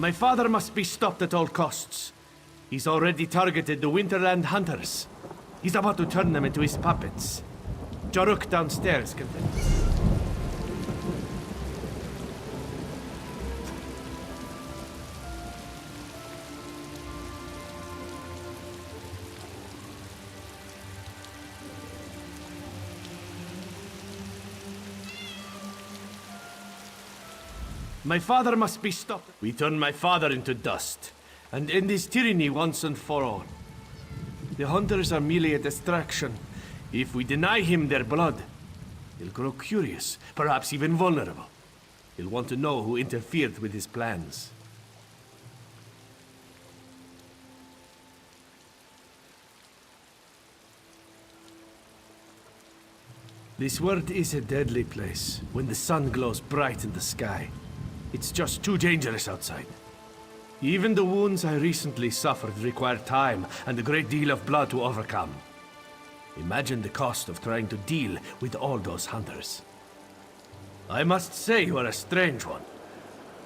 My father must be stopped at all costs. He's already targeted the Winterland hunters. He's about to turn them into his puppets. Joruk downstairs can... My father must be stopped. We turn my father into dust, and end his tyranny once and for all. The hunters are merely a distraction. If we deny him their blood, he'll grow curious, perhaps even vulnerable. He'll want to know who interfered with his plans. This world is a deadly place when the sun glows bright in the sky. It's just too dangerous outside. Even the wounds I recently suffered require time and a great deal of blood to overcome. Imagine the cost of trying to deal with all those hunters. I must say you are a strange one.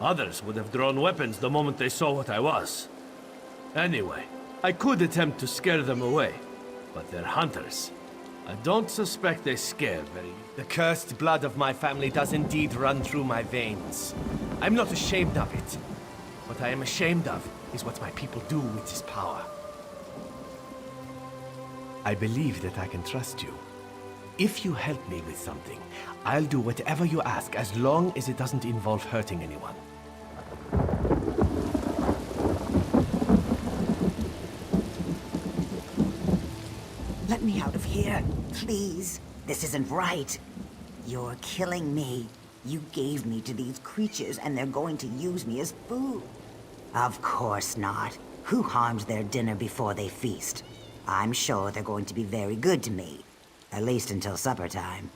Others would have drawn weapons the moment they saw what I was. Anyway, I could attempt to scare them away, but they're hunters. I don't suspect they scare very... The cursed blood of my family does indeed run through my veins. I'm not ashamed of it. What I am ashamed of is what my people do with this power. I believe that I can trust you. If you help me with something, I'll do whatever you ask as long as it doesn't involve hurting anyone. Let me out of here, please. This isn't right. You're killing me. You gave me to these creatures and they're going to use me as food. Of course not. Who harms their dinner before they feast? I'm sure they're going to be very good to me. At least until supper time.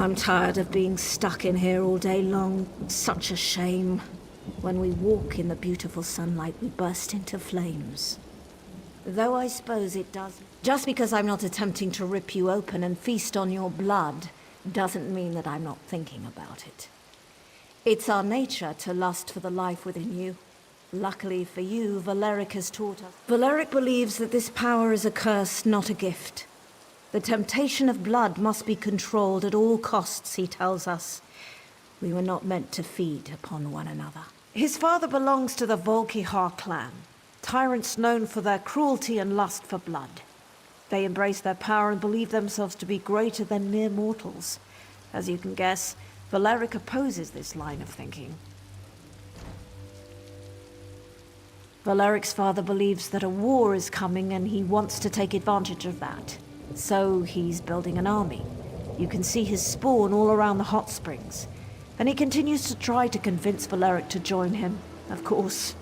I'm tired of being stuck in here all day long. Such a shame. When we walk in the beautiful sunlight, we burst into flames. Though I suppose it does. Just because I'm not attempting to rip you open and feast on your blood, doesn't mean that I'm not thinking about it. It's our nature to lust for the life within you. Luckily for you, Valeric has taught us. Valeric believes that this power is a curse, not a gift. The temptation of blood must be controlled at all costs, he tells us. We were not meant to feed upon one another. His father belongs to the Volkihar clan, tyrants known for their cruelty and lust for blood. They embrace their power and believe themselves to be greater than mere mortals. As you can guess, Valeric opposes this line of thinking. Valeric's father believes that a war is coming and he wants to take advantage of that. So he's building an army. You can see his spawn all around the hot springs. And he continues to try to convince Valeric to join him, of course.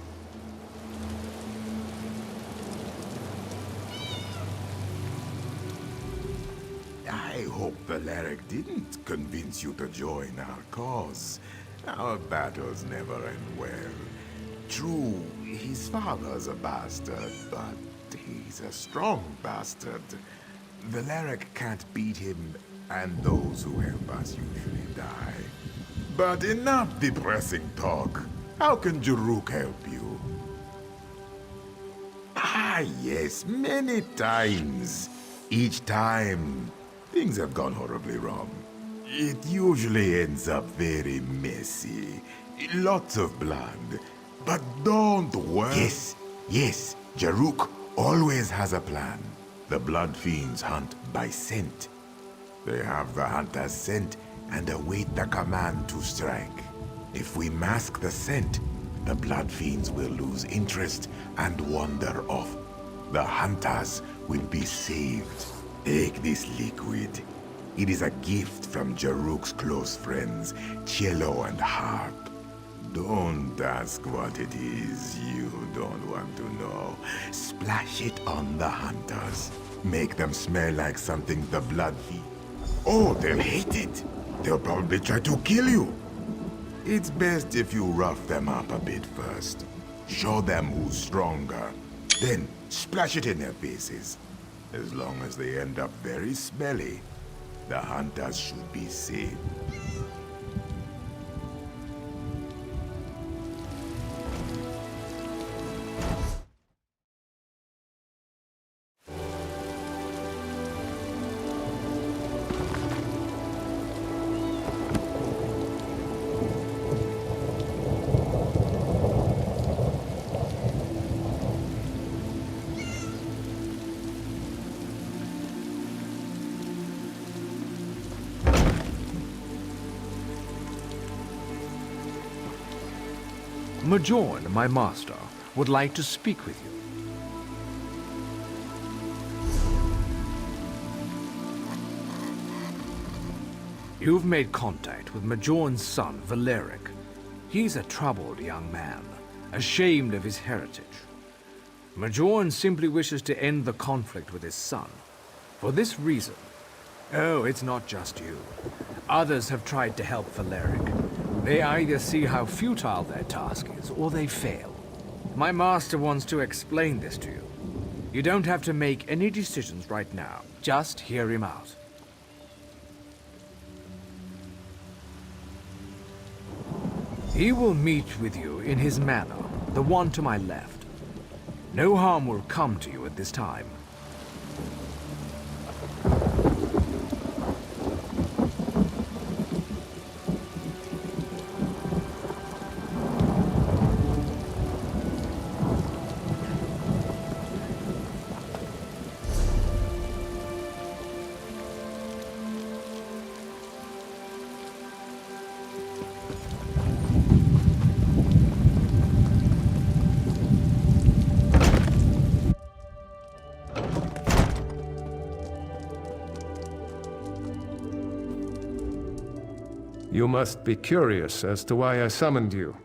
I hope Valeric didn't convince you to join our cause. Our battles never end well. True, his father's a bastard, but he's a strong bastard. Valeric can't beat him, and those who help us usually die. But enough depressing talk. How can Jaruk help you? Ah, yes, many times. Each time, things have gone horribly wrong. It usually ends up very messy. Lots of blood. But don't worry. Yes, Jaruk always has a plan. The Blood Fiends hunt by scent. They have the hunter's scent and await the command to strike. If we mask the scent, the Blood Fiends will lose interest and wander off. The hunters will be saved. Take this liquid. It is a gift from Jaruk's close friends, Cello and Harp. Don't ask what it is. You don't want to know. Splash it on the hunters. Make them smell like something the Blood Fiend. Oh, they'll hate it. They'll probably try to kill you. It's best if you rough them up a bit first. Show them who's stronger. Then splash it in their faces. As long as they end up very smelly, the hunters should be saved. Majorn, my master, would like to speak with you. You've made contact with Majorn's son, Valeric. He's a troubled young man, ashamed of his heritage. Majorn simply wishes to end the conflict with his son. For this reason, oh, it's not just you. Others have tried to help Valeric. They either see how futile their task is, or they fail. My master wants to explain this to you. You don't have to make any decisions right now. Just hear him out. He will meet with you in his manor, the one to my left. No harm will come to you at this time. You must be curious as to why I summoned you.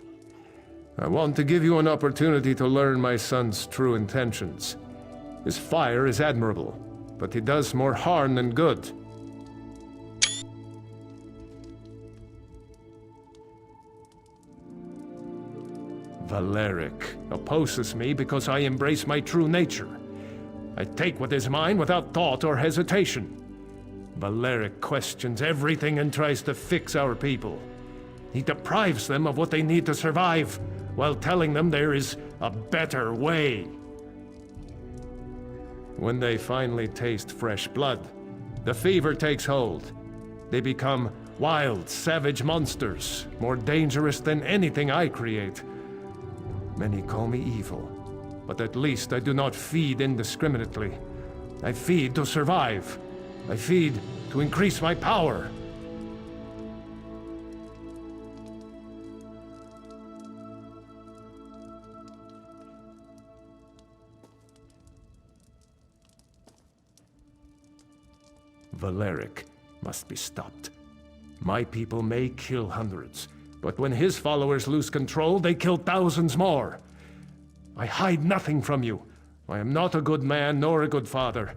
I want to give you an opportunity to learn my son's true intentions. His fire is admirable, but he does more harm than good. Valeric opposes me because I embrace my true nature. I take what is mine without thought or hesitation. Valeric questions everything and tries to fix our people. He deprives them of what they need to survive, while telling them there is a better way. When they finally taste fresh blood, the fever takes hold. They become wild, savage monsters, more dangerous than anything I create. Many call me evil, but at least I do not feed indiscriminately. I feed to survive. I feed to increase my power. Valeric must be stopped. My people may kill hundreds, but when his followers lose control, they kill thousands more. I hide nothing from you. I am not a good man nor a good father.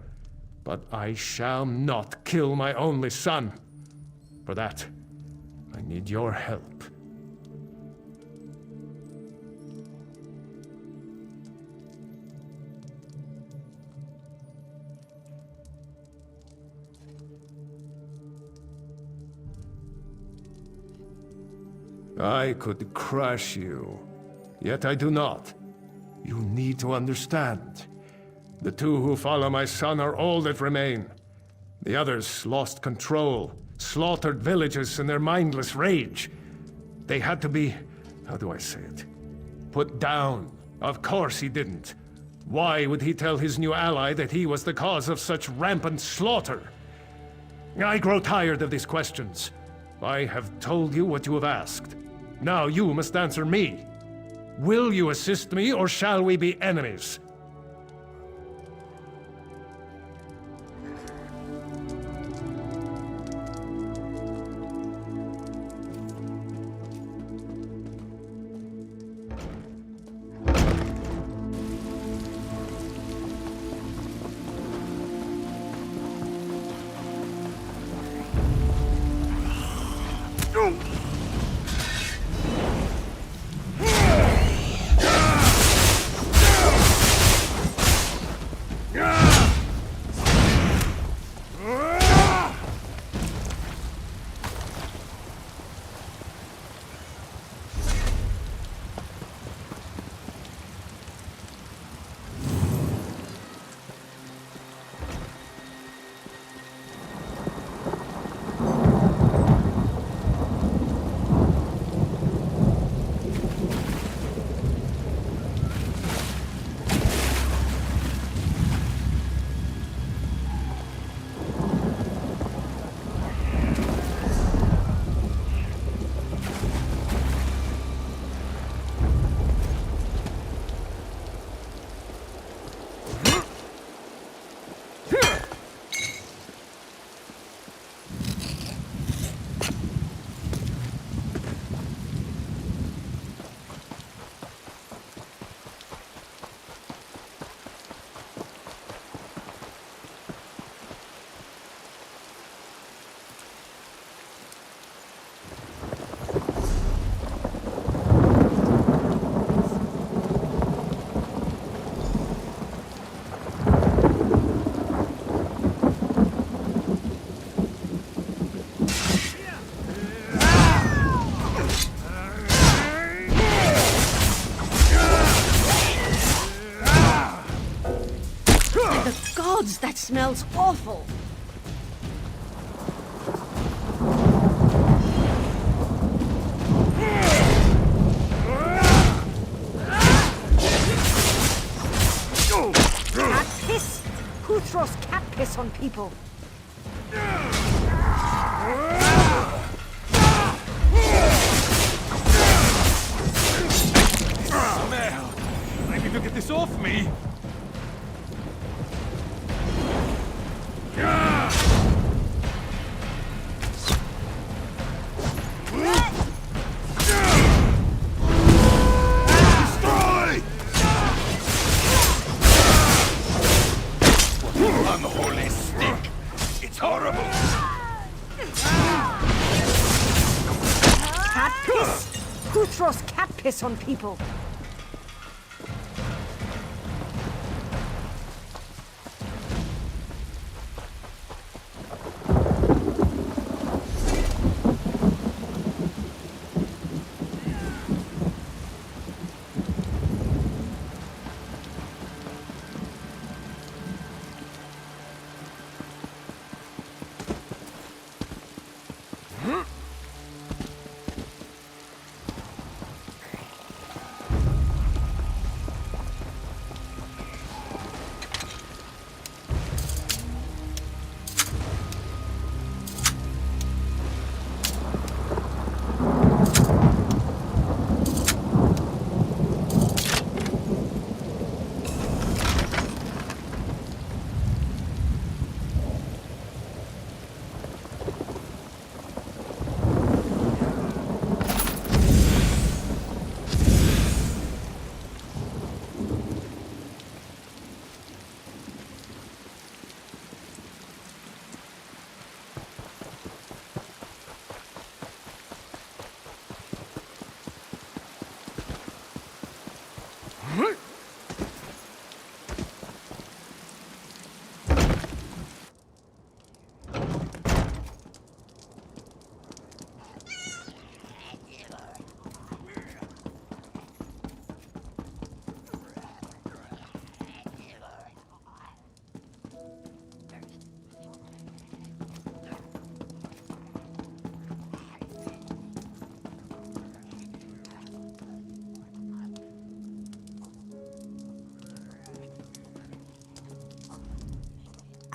But I shall not kill my only son. For that, I need your help. I could crush you, yet I do not. You need to understand. The two who follow my son are all that remain. The others lost control, slaughtered villages in their mindless rage. They had to be, how do I say it, put down. Of course he didn't. Why would he tell his new ally that he was the cause of such rampant slaughter? I grow tired of these questions. I have told you what you have asked. Now you must answer me. Will you assist me, or shall we be enemies? That smells awful. Cat piss? Who throws cat piss on people? Smell! I need to get this off me! Piss on people.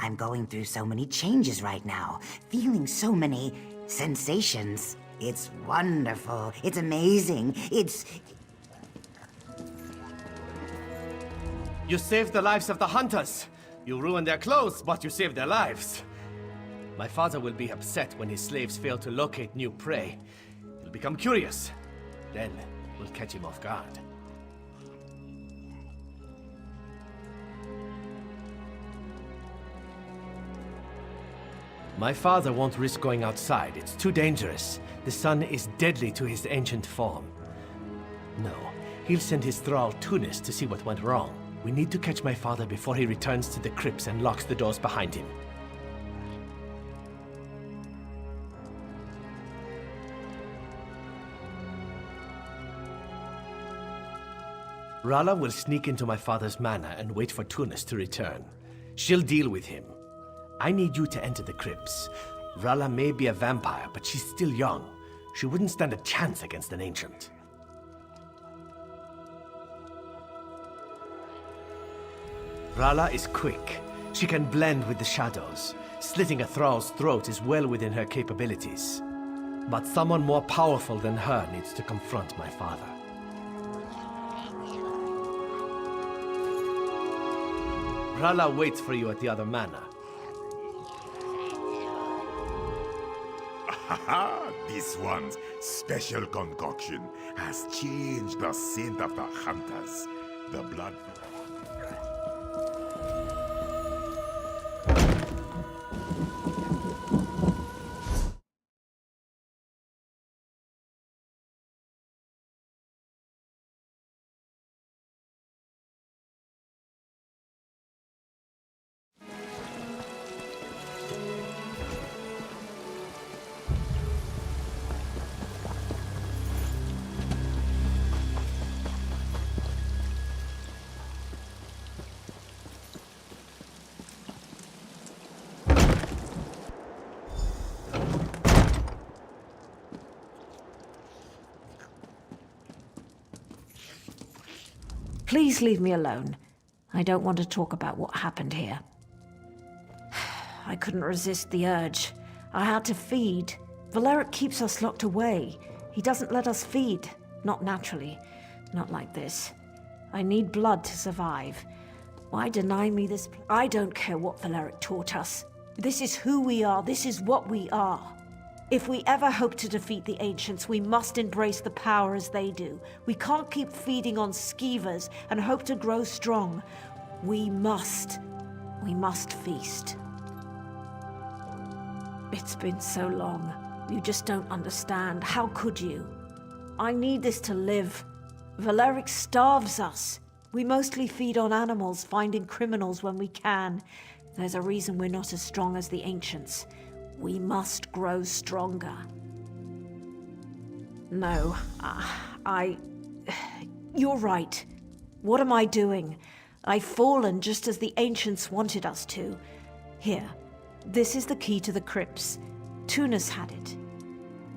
I'm going through so many changes right now, feeling so many sensations. It's wonderful. It's amazing. You saved the lives of the hunters. You ruined their clothes, but you saved their lives. My father will be upset when his slaves fail to locate new prey. He'll become curious. Then we'll catch him off guard. My father won't risk going outside. It's too dangerous. The sun is deadly to his ancient form. No, he'll send his thrall Tunis to see what went wrong. We need to catch my father before he returns to the crypts and locks the doors behind him. Rala will sneak into my father's manor and wait for Tunis to return. She'll deal with him. I need you to enter the crypts. Rala may be a vampire, but she's still young. She wouldn't stand a chance against an ancient. Rala is quick. She can blend with the shadows. Slitting a thrall's throat is well within her capabilities. But someone more powerful than her needs to confront my father. Rala waits for you at the other manor. Haha, this one's special concoction has changed the scent of the hunters. The blood... Please leave me alone. I don't want to talk about what happened here. I couldn't resist the urge. I had to feed. Valeric keeps us locked away. He doesn't let us feed. Not naturally. Not like this. I need blood to survive. Why deny me this? I don't care what Valeric taught us. This is who we are. This is what we are. If we ever hope to defeat the ancients, we must embrace the power as they do. We can't keep feeding on skeevers and hope to grow strong. We must feast. It's been so long. You just don't understand. How could you? I need this to live. Valeric starves us. We mostly feed on animals, finding criminals when we can. There's a reason we're not as strong as the ancients. We must grow stronger. No, you're right. What am I doing? I've fallen just as the ancients wanted us to. Here, this is the key to the crypts. Tunis had it.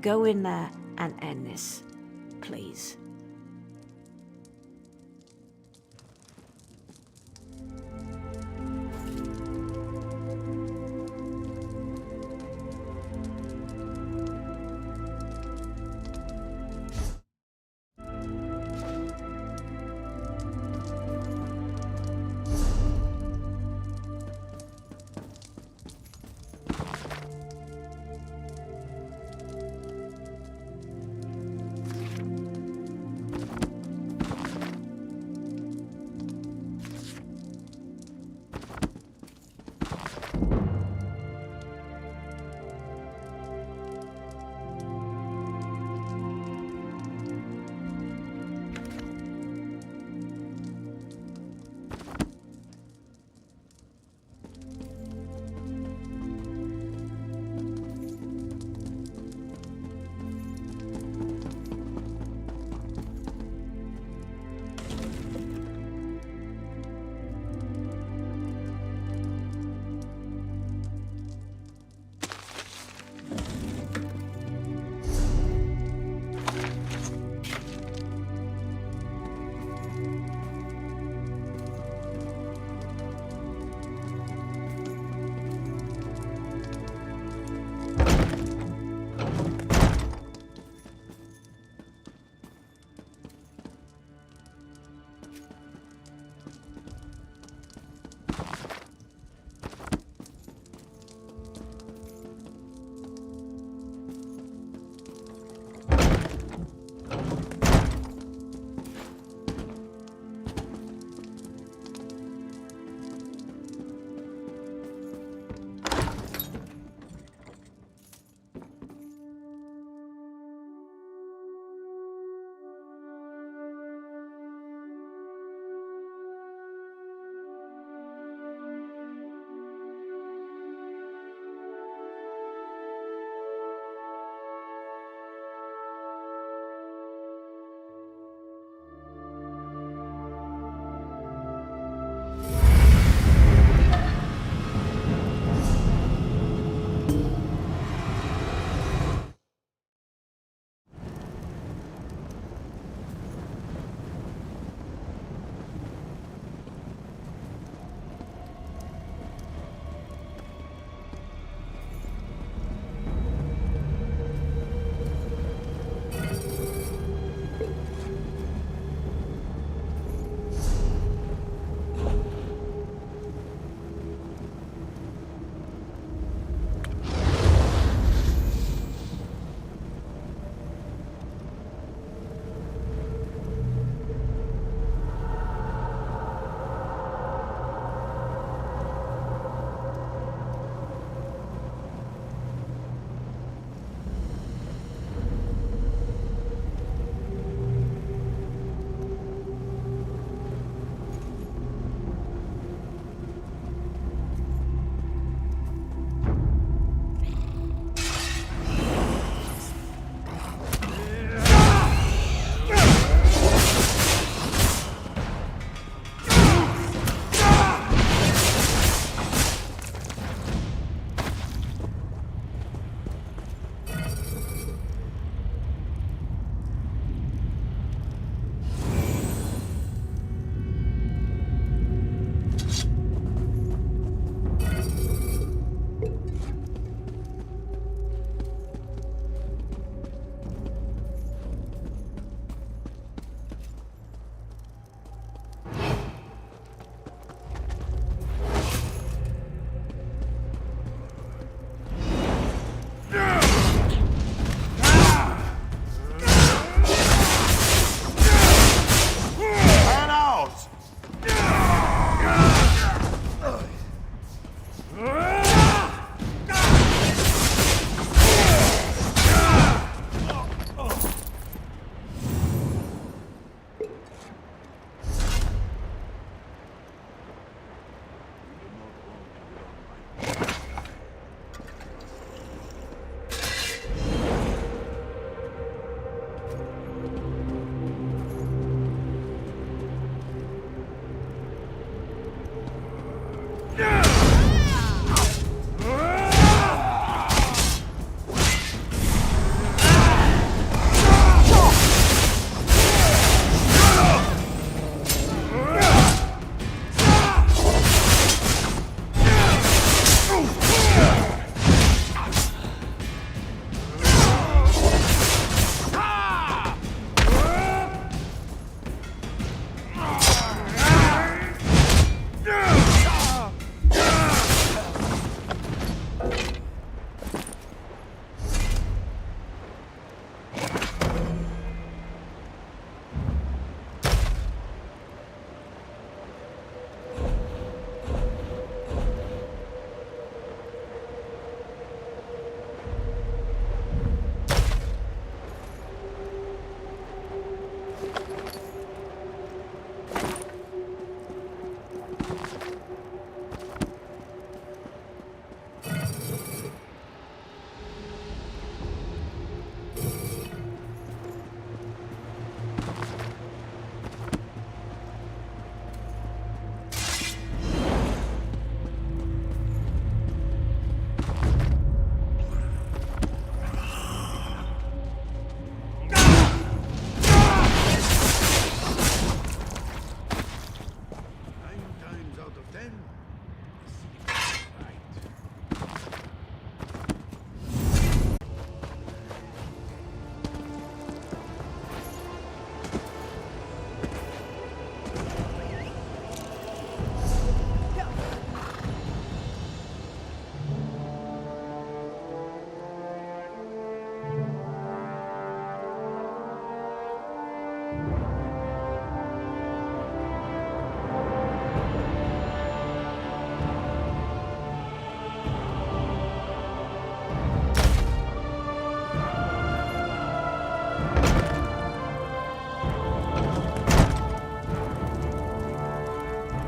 Go in there and end this, please.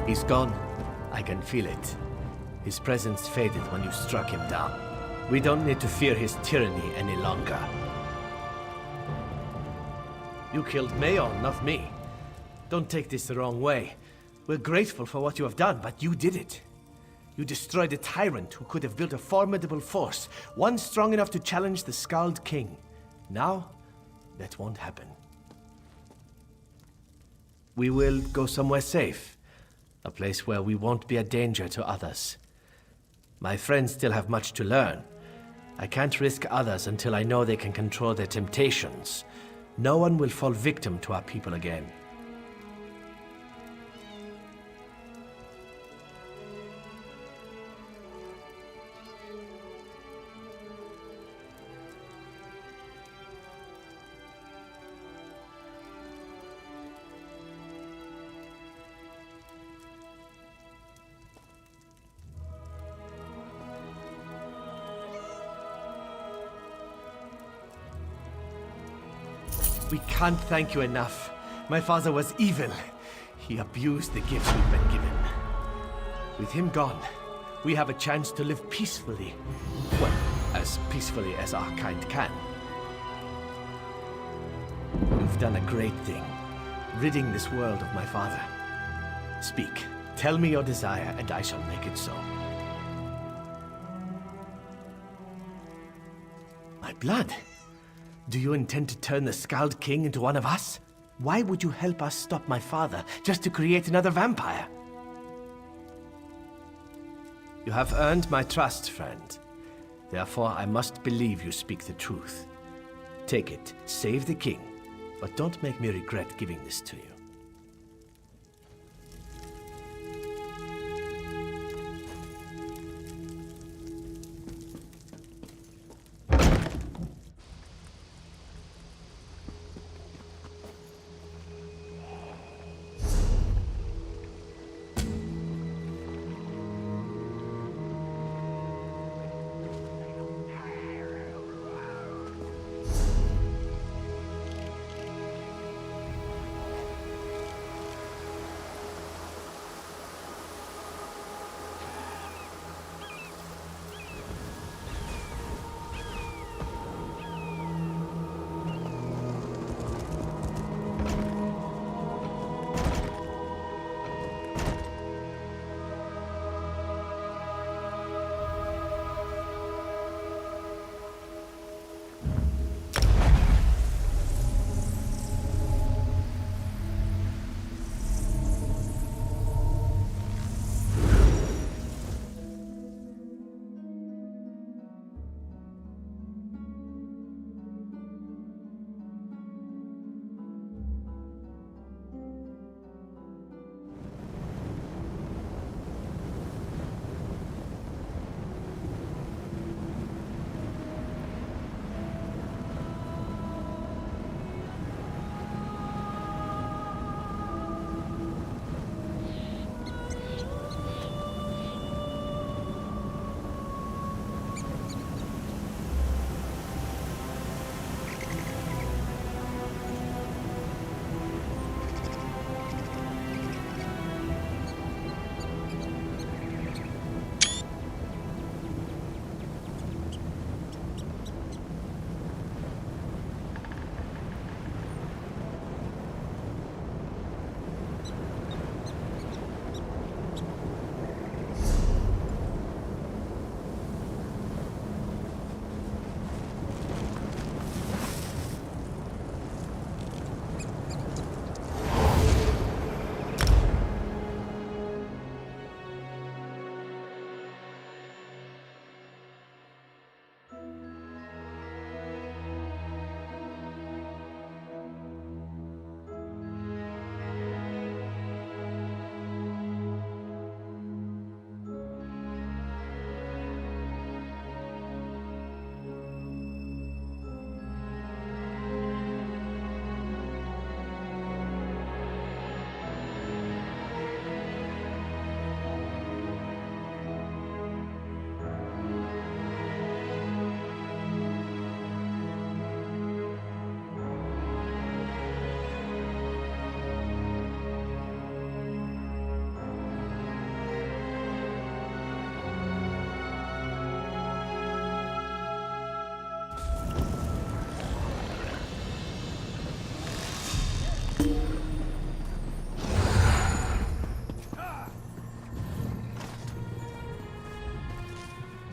He's gone. I can feel it. His presence faded when you struck him down. We don't need to fear his tyranny any longer. You killed Mayon, not me. Don't take this the wrong way. We're grateful for what you have done, but you did it. You destroyed a tyrant who could have built a formidable force, one strong enough to challenge the Skald King. Now, that won't happen. We will go somewhere safe. A place where we won't be a danger to others. My friends still have much to learn. I can't risk others until I know they can control their temptations. No one will fall victim to our people again. We can't thank you enough. My father was evil. He abused the gifts we've been given. With him gone, we have a chance to live peacefully. Well, as peacefully as our kind can. You've done a great thing, ridding this world of my father. Speak. Tell me your desire, and I shall make it so. My blood? Do you intend to turn the Skald King into one of us? Why would you help us stop my father, just to create another vampire? You have earned my trust, friend. Therefore, I must believe you speak the truth. Take it, save the king, but don't make me regret giving this to you.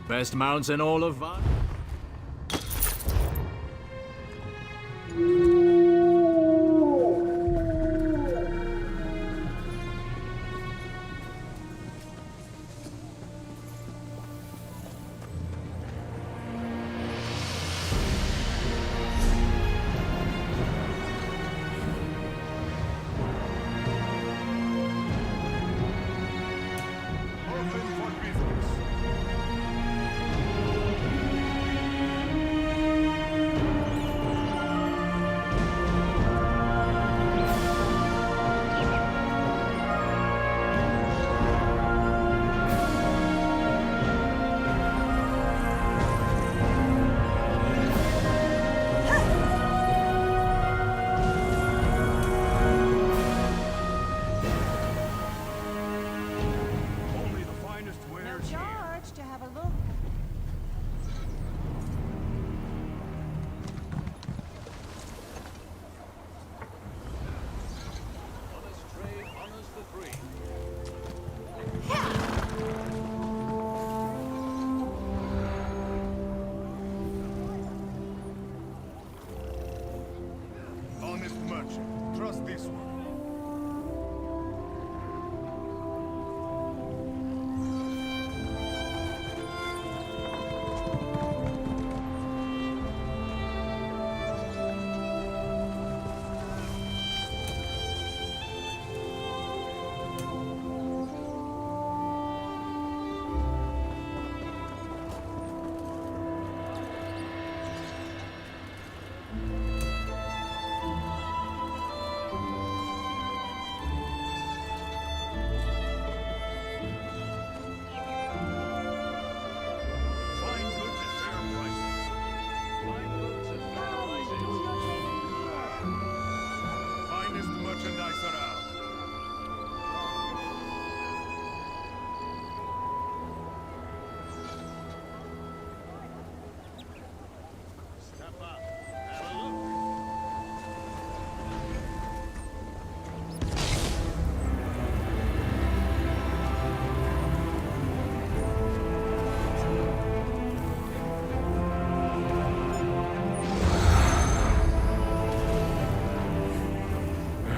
Best mounts in all of Van.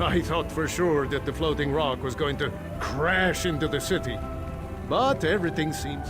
I thought for sure that the floating rock was going to crash into the city. But everything seems...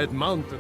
Red Mountain.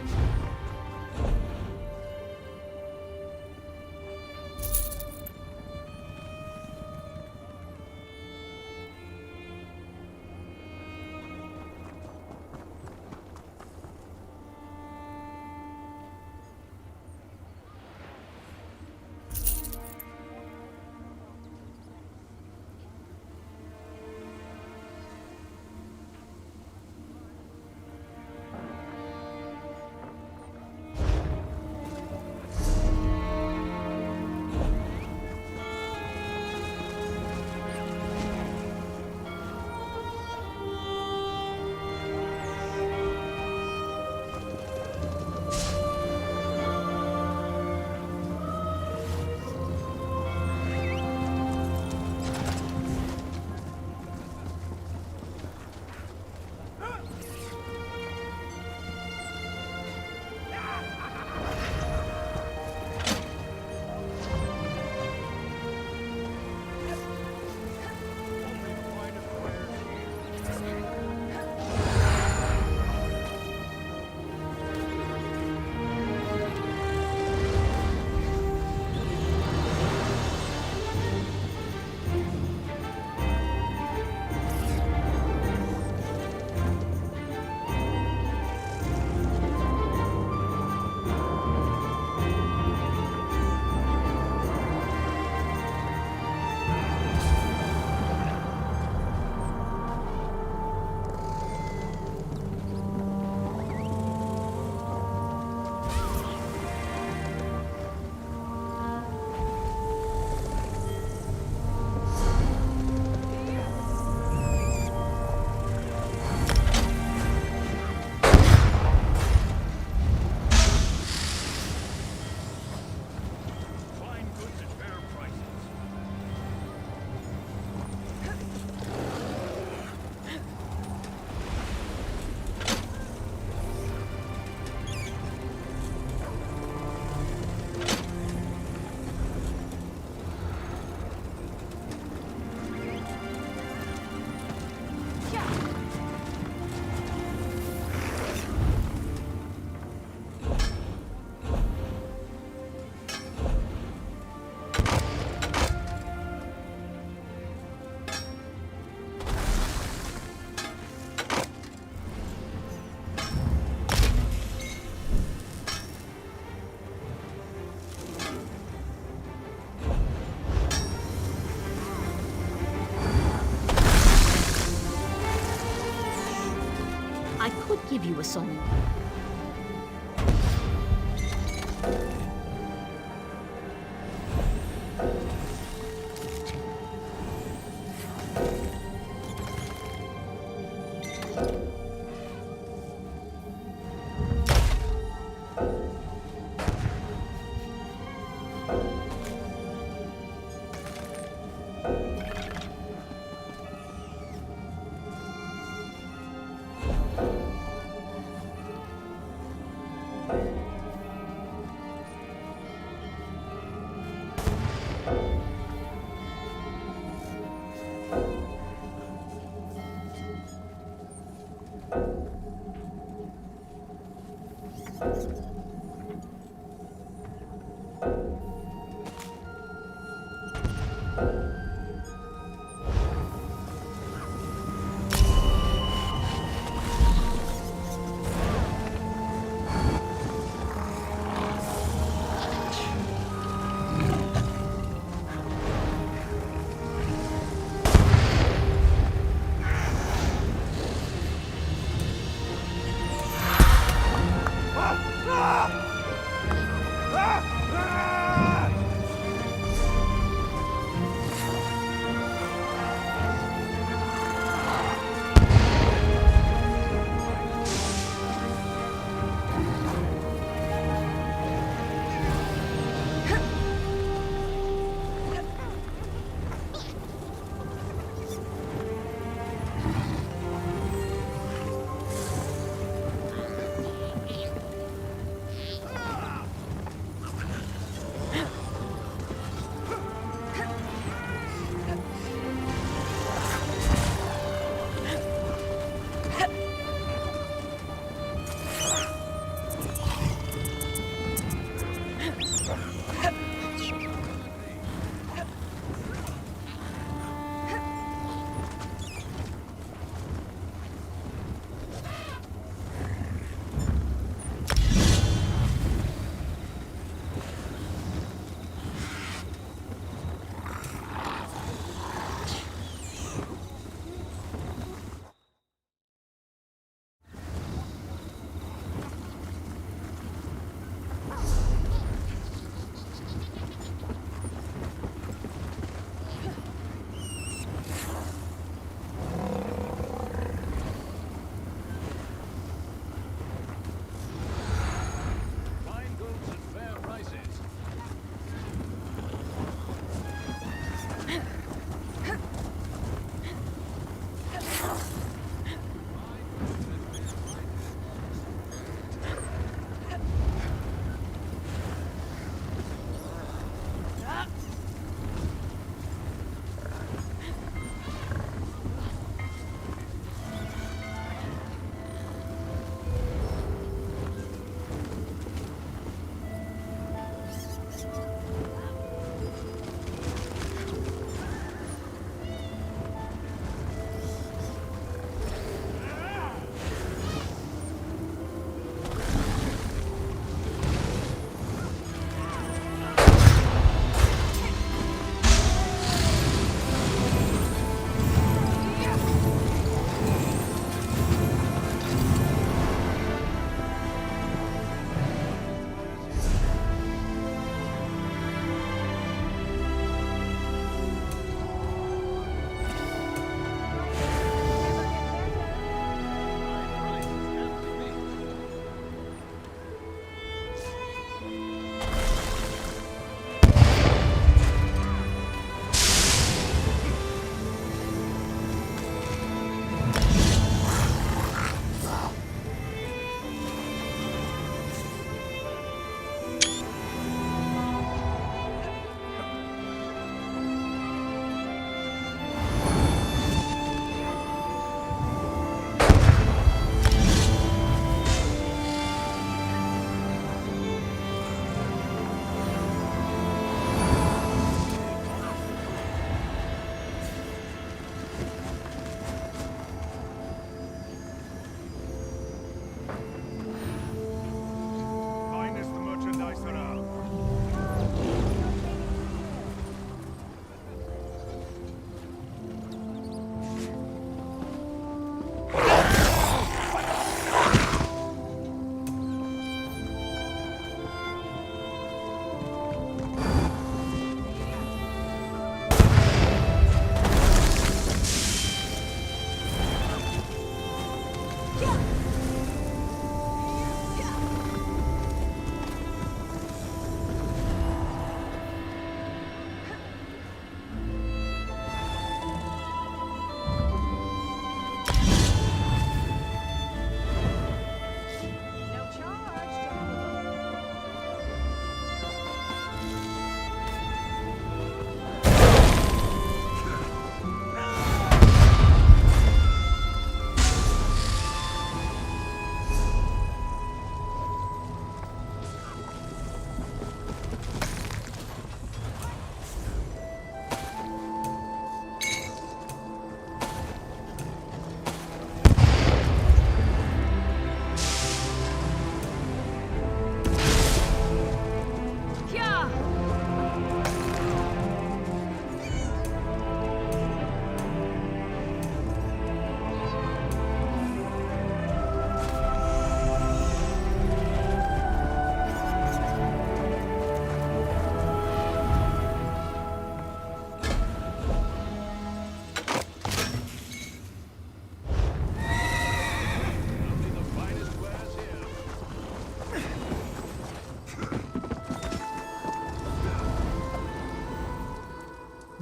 I could give you a song.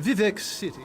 Vivek City.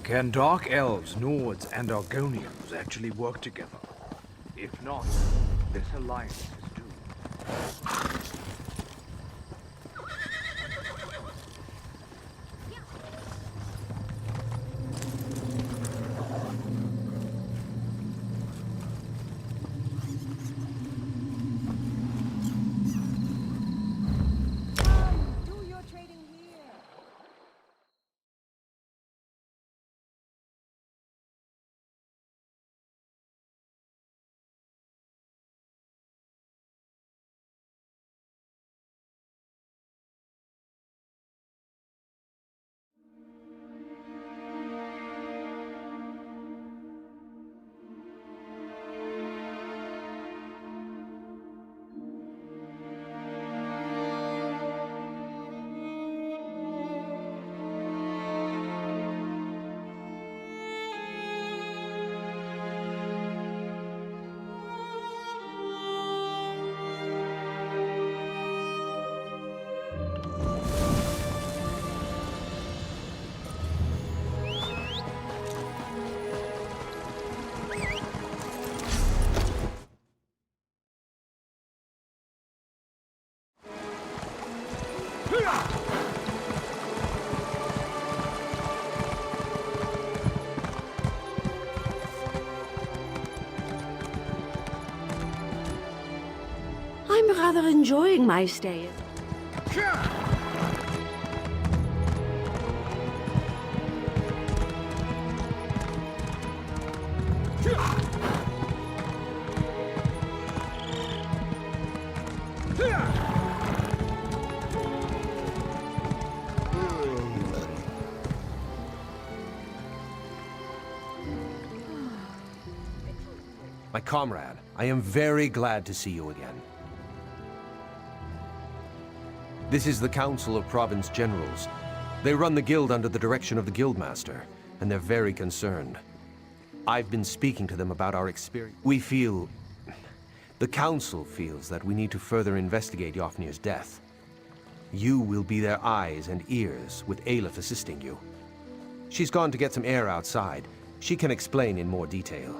Can dark elves, Nords, and Argonians actually work together? If not, this alliance is doomed. I'm rather enjoying my stay. My comrade, I am very glad to see you again. This is the Council of Province Generals. They run the guild under the direction of the Guildmaster, and they're very concerned. I've been speaking to them about our experience. The Council feels that we need to further investigate Yofnir's death. You will be their eyes and ears, with Aleph assisting you. She's gone to get some air outside. She can explain in more detail.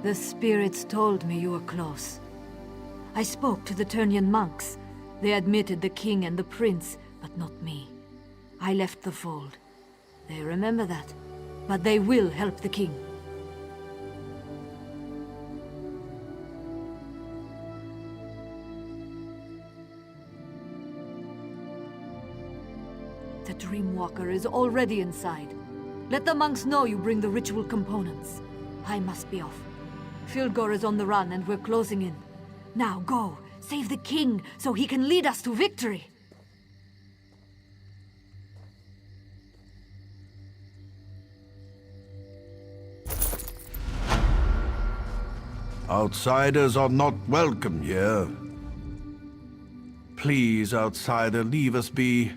The spirits told me you were close. I spoke to the Turnian monks. They admitted the king and the prince, but not me. I left the fold. They remember that, but they will help the king. The Dreamwalker is already inside. Let the monks know you bring the ritual components. I must be off. Filgor is on the run and we're closing in. Now go, save the king so he can lead us to victory! Outsiders are not welcome here. Please, outsider, leave us be.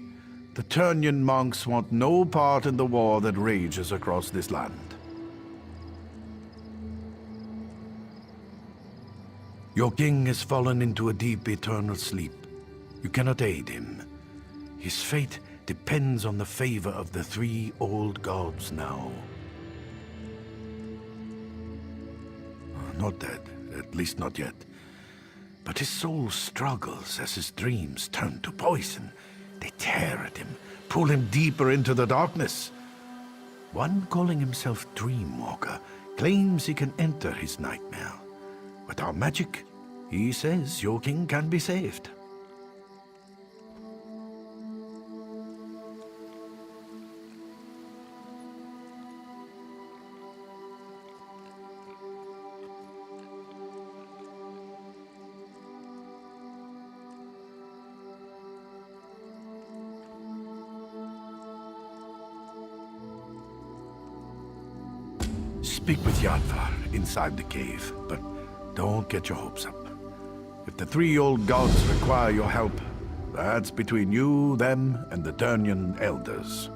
The Turnian monks want no part in the war that rages across this land. Your king has fallen into a deep eternal sleep. You cannot aid him. His fate depends on the favor of the three old gods now. Not dead, at least not yet. But his soul struggles as his dreams turn to poison. They tear at him, pull him deeper into the darkness. One calling himself Dreamwalker claims he can enter his nightmare. With our magic, he says your king can be saved. Speak with Yadvar inside the cave, but don't get your hopes up. If the three old gods require your help, that's between you, them, and the Eternian elders.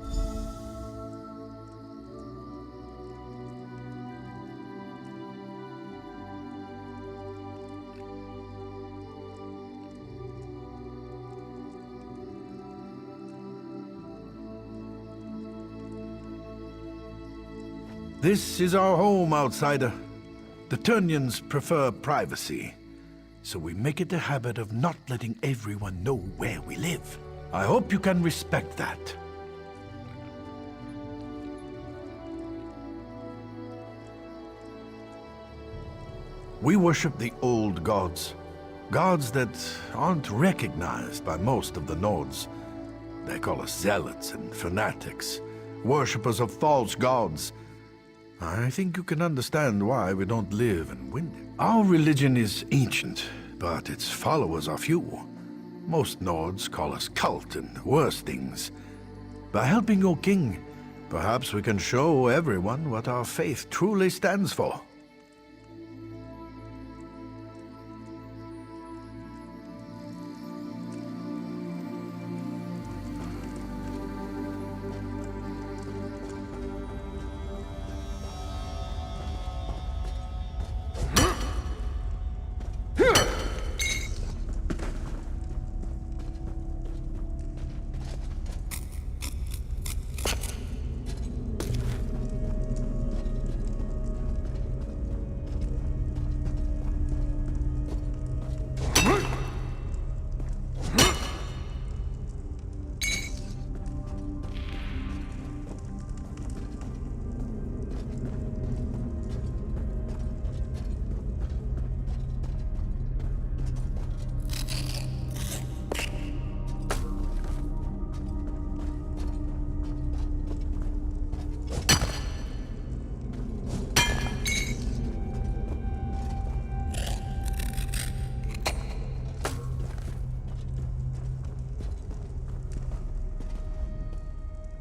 This is our home, outsider. The Eternians prefer privacy, so we make it a habit of not letting everyone know where we live. I hope you can respect that. We worship the old gods. Gods that aren't recognized by most of the Nords. They call us zealots and fanatics, worshippers of false gods. I think you can understand why we don't live in Windham. Our religion is ancient, but its followers are few. Most Nords call us cult and worse things. By helping your king, perhaps we can show everyone what our faith truly stands for.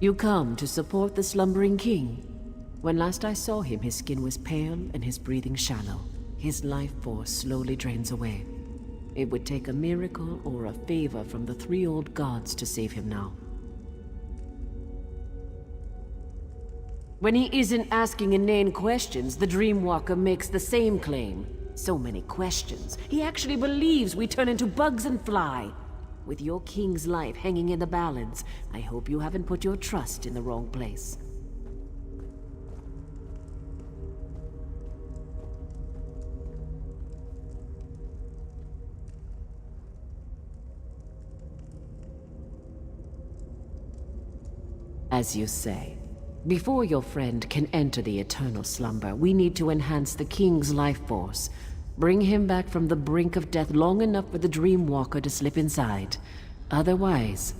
You come to support the slumbering king. When last I saw him, his skin was pale and his breathing shallow. His life force slowly drains away. It would take a miracle or a favor from the three old gods to save him now. When he isn't asking inane questions, the Dreamwalker makes the same claim. So many questions. He actually believes we turn into bugs and fly. With your king's life hanging in the balance, I hope you haven't put your trust in the wrong place. As you say, before your friend can enter the eternal slumber, we need to enhance the king's life force. Bring him back from the brink of death long enough for the Dreamwalker to slip inside. Otherwise,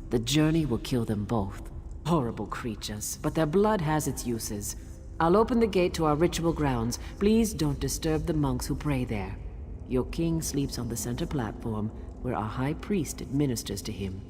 the journey will kill them both. Horrible creatures, but their blood has its uses. I'll open the gate to our ritual grounds. Please don't disturb the monks who pray there. Your king sleeps on the center platform, where our high priest administers to him.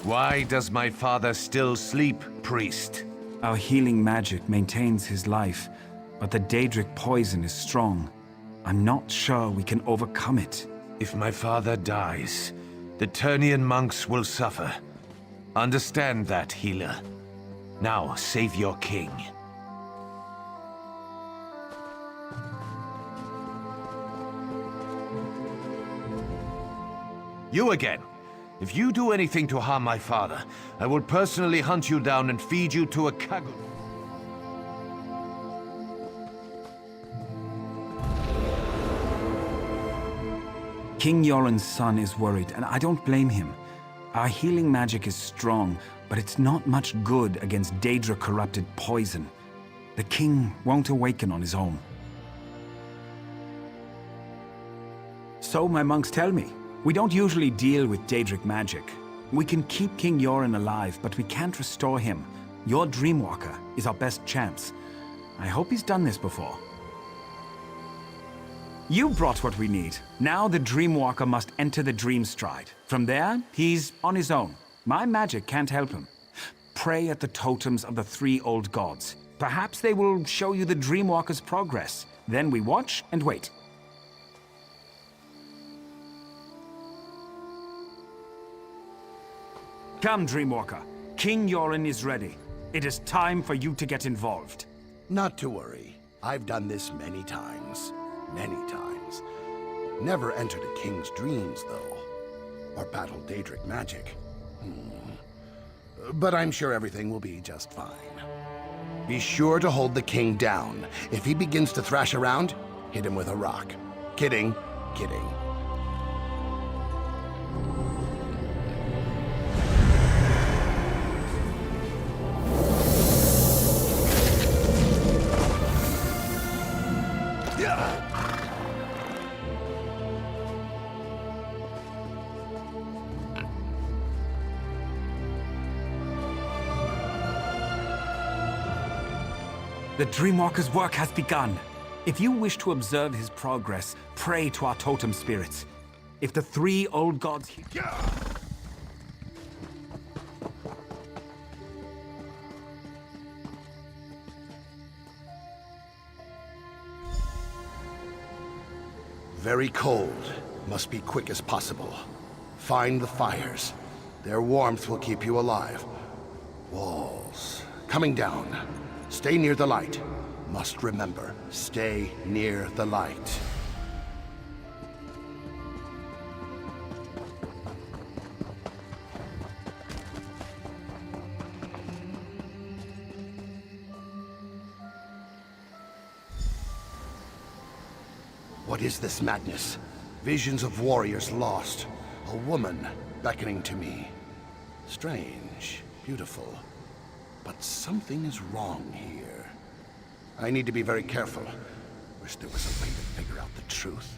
Why does my father still sleep, priest? Our healing magic maintains his life, but the Daedric poison is strong. I'm not sure we can overcome it. If my father dies, the Eternian monks will suffer. Understand that, healer. Now, save your king. You again. If you do anything to harm my father, I will personally hunt you down and feed you to a kaggle. King Yoren's son is worried, and I don't blame him. Our healing magic is strong, but it's not much good against Daedra-corrupted poison. The king won't awaken on his own. So my monks tell me. We don't usually deal with Daedric magic. We can keep King Yoren alive, but we can't restore him. Your Dreamwalker is our best chance. I hope he's done this before. You brought what we need. Now the Dreamwalker must enter the Dream Stride. From there, he's on his own. My magic can't help him. Pray at the totems of the 3 old gods. Perhaps they will show you the Dreamwalker's progress. Then we watch and wait. Come, Dreamwalker. King Yoren is ready. It is time for you to get involved. Not to worry. I've done this many times. Many times. Never entered a king's dreams, though. Or battled Daedric magic. But I'm sure everything will be just fine. Be sure to hold the king down. If he begins to thrash around, hit him with a rock. Kidding. Kidding. The Dreamwalker's work has begun. If you wish to observe his progress, pray to our totem spirits. If the 3 old gods... Very cold. Must be quick as possible. Find the fires. Their warmth will keep you alive. Walls. Coming down. Stay near the light. Must remember, stay near the light. What is this madness? Visions of warriors lost. A woman beckoning to me. Strange, beautiful. But something is wrong here. I need to be very careful. Wish there was a way to figure out the truth.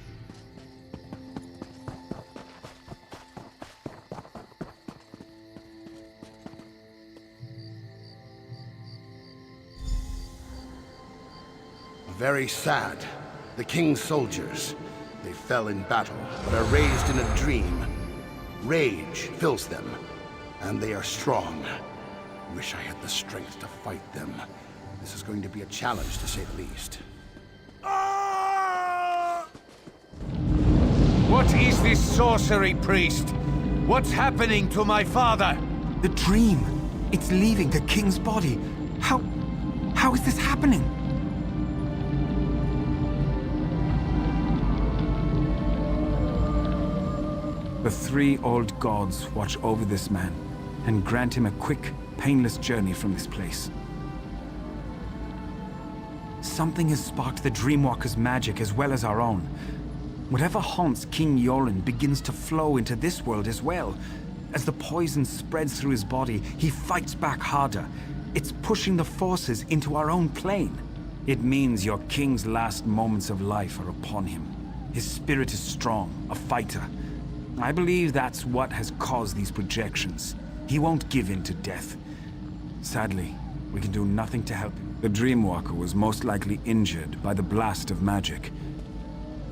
Very sad. The king's soldiers. They fell in battle, but are raised in a dream. Rage fills them, and they are strong. Wish I had the strength to fight them. This is going to be a challenge, to say the least. What is this sorcery, priest? What's happening to my father? The dream. It's leaving the king's body. How is this happening? The 3 old gods watch over this man and grant him a quick, painless journey from this place. Something has sparked the Dreamwalker's magic as well as our own. Whatever haunts King Yoren begins to flow into this world as well. As the poison spreads through his body, he fights back harder. It's pushing the forces into our own plane. It means your king's last moments of life are upon him. His spirit is strong, a fighter. I believe that's what has caused these projections. He won't give in to death. Sadly, we can do nothing to help him. The Dreamwalker was most likely injured by the blast of magic.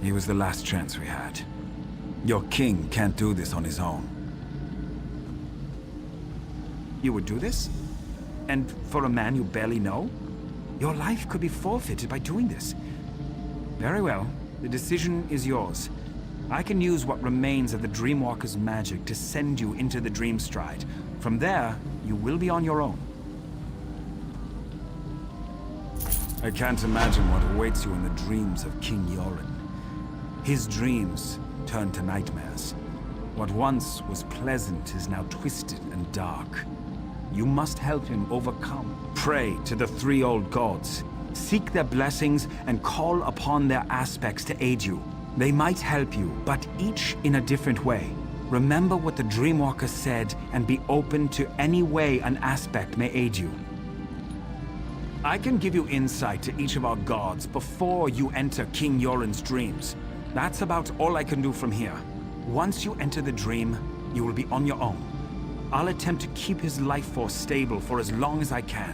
He was the last chance we had. Your king can't do this on his own. You would do this? And for a man you barely know? Your life could be forfeited by doing this. Very well. The decision is yours. I can use what remains of the Dreamwalker's magic to send you into the Dream Stride. From there, you will be on your own. I can't imagine what awaits you in the dreams of King Yoren. His dreams turn to nightmares. What once was pleasant is now twisted and dark. You must help him overcome. Pray to the three old gods. Seek their blessings and call upon their aspects to aid you. They might help you, but each in a different way. Remember what the Dreamwalker said and be open to any way an aspect may aid you. I can give you insight to each of our gods before you enter King Yoren's dreams. That's about all I can do from here. Once you enter the dream, you will be on your own. I'll attempt to keep his life force stable for as long as I can.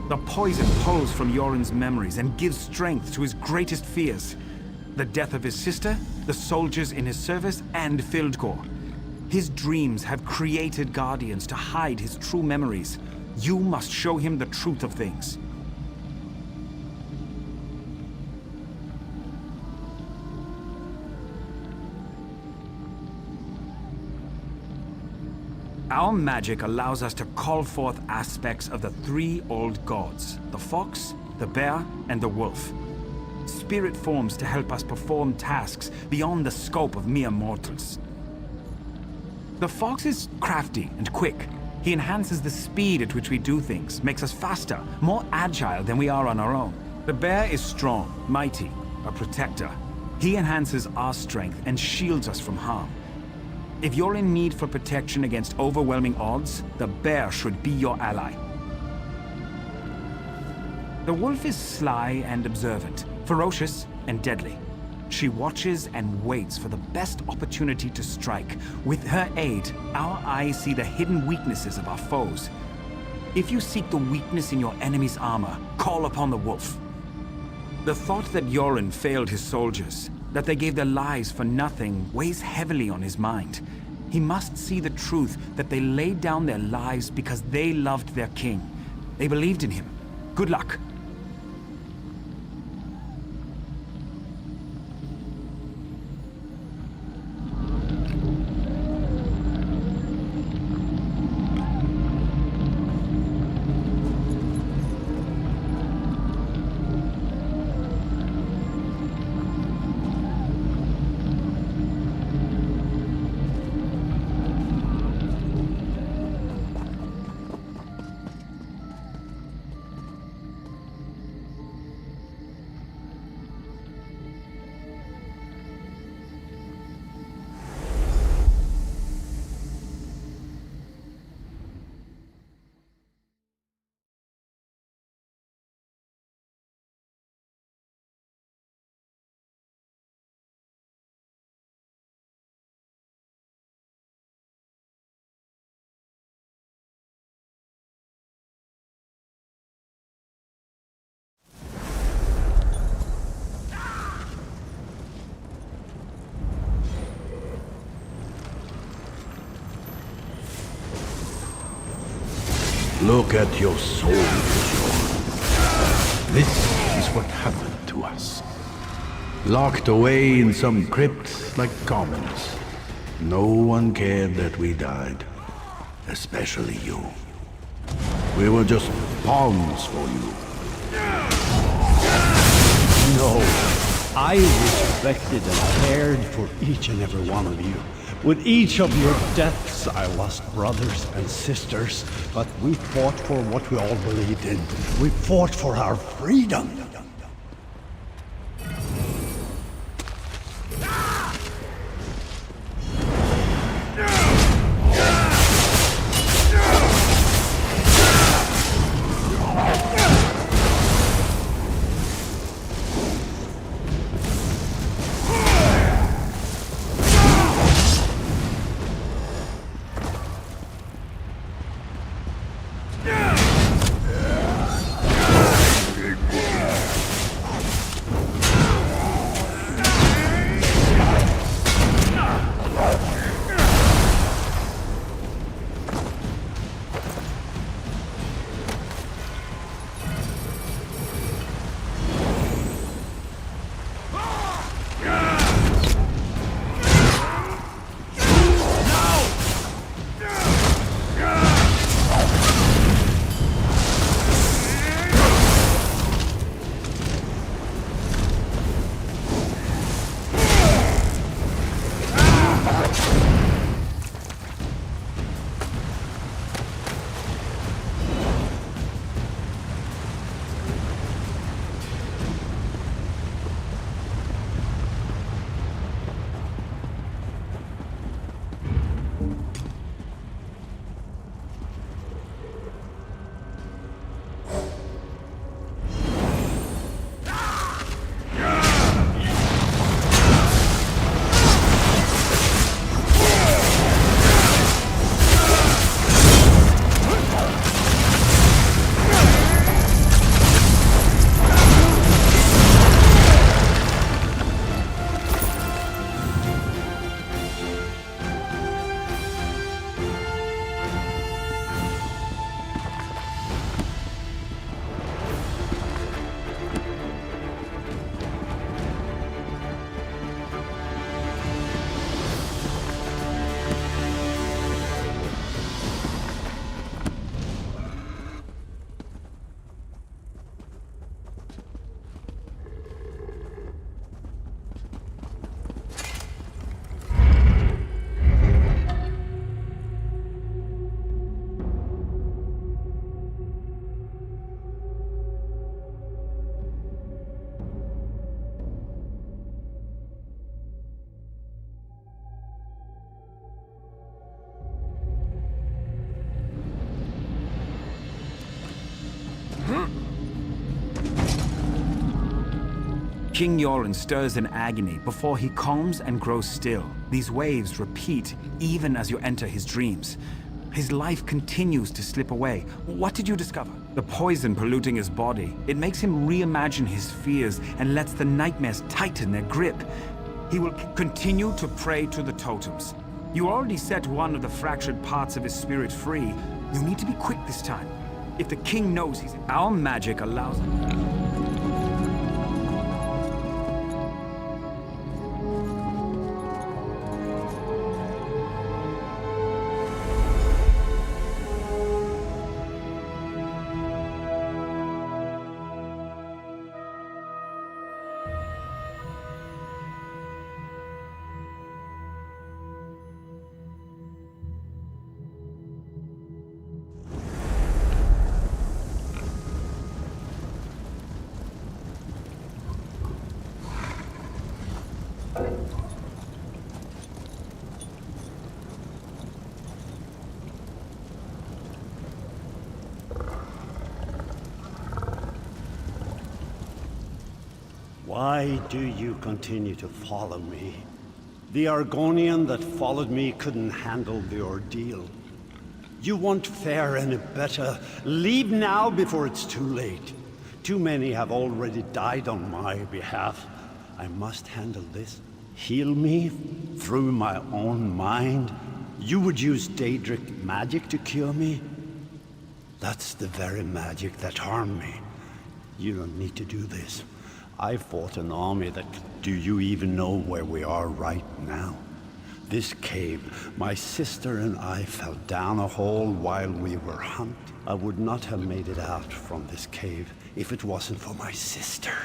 The poison pulls from Yoren's memories and gives strength to his greatest fears. The death of his sister, the soldiers in his service, and Fildgor. His dreams have created guardians to hide his true memories. You must show him the truth of things. Our magic allows us to call forth aspects of the three old gods, the fox, the bear, and the wolf. Spirit forms to help us perform tasks beyond the scope of mere mortals. The fox is crafty and quick. He enhances the speed at which we do things, makes us faster, more agile than we are on our own. The bear is strong, mighty, a protector. He enhances our strength and shields us from harm. If you're in need for protection against overwhelming odds, the bear should be your ally. The wolf is sly and observant, ferocious and deadly. She watches and waits for the best opportunity to strike. With her aid, our eyes see the hidden weaknesses of our foes. If you seek the weakness in your enemy's armor, call upon the wolf. The thought that Yoren failed his soldiers, that they gave their lives for nothing, weighs heavily on his mind. He must see the truth that they laid down their lives because they loved their king. They believed in him. Good luck. Look at your soul, Bjorn. This is what happened to us. Locked away in some crypt like commons. No one cared that we died. Especially you. We were just pawns for you. No, I respected and cared for each and every one of you. With each of your deaths, I lost brothers and sisters, but we fought for what we all believed in. We fought for our freedom. King Yoren stirs in agony before he calms and grows still. These waves repeat even as you enter his dreams. His life continues to slip away. What did you discover? The poison polluting his body. It makes him reimagine his fears and lets the nightmares tighten their grip. He will continue to pray to the totems. You already set one of the fractured parts of his spirit free. You need to be quick this time. If the king knows he's... Our magic allows... Why do you continue to follow me? The Argonian that followed me couldn't handle the ordeal. You won't fare any better. Leave now before it's too late. Too many have already died on my behalf. I must handle this. Heal me through my own mind. You would use Daedric magic to cure me? That's the very magic that harmed me. You don't need to do this. I fought an army that... Do you even know where we are right now? This cave. My sister and I fell down a hole while we were hunted. I would not have made it out from this cave if it wasn't for my sister.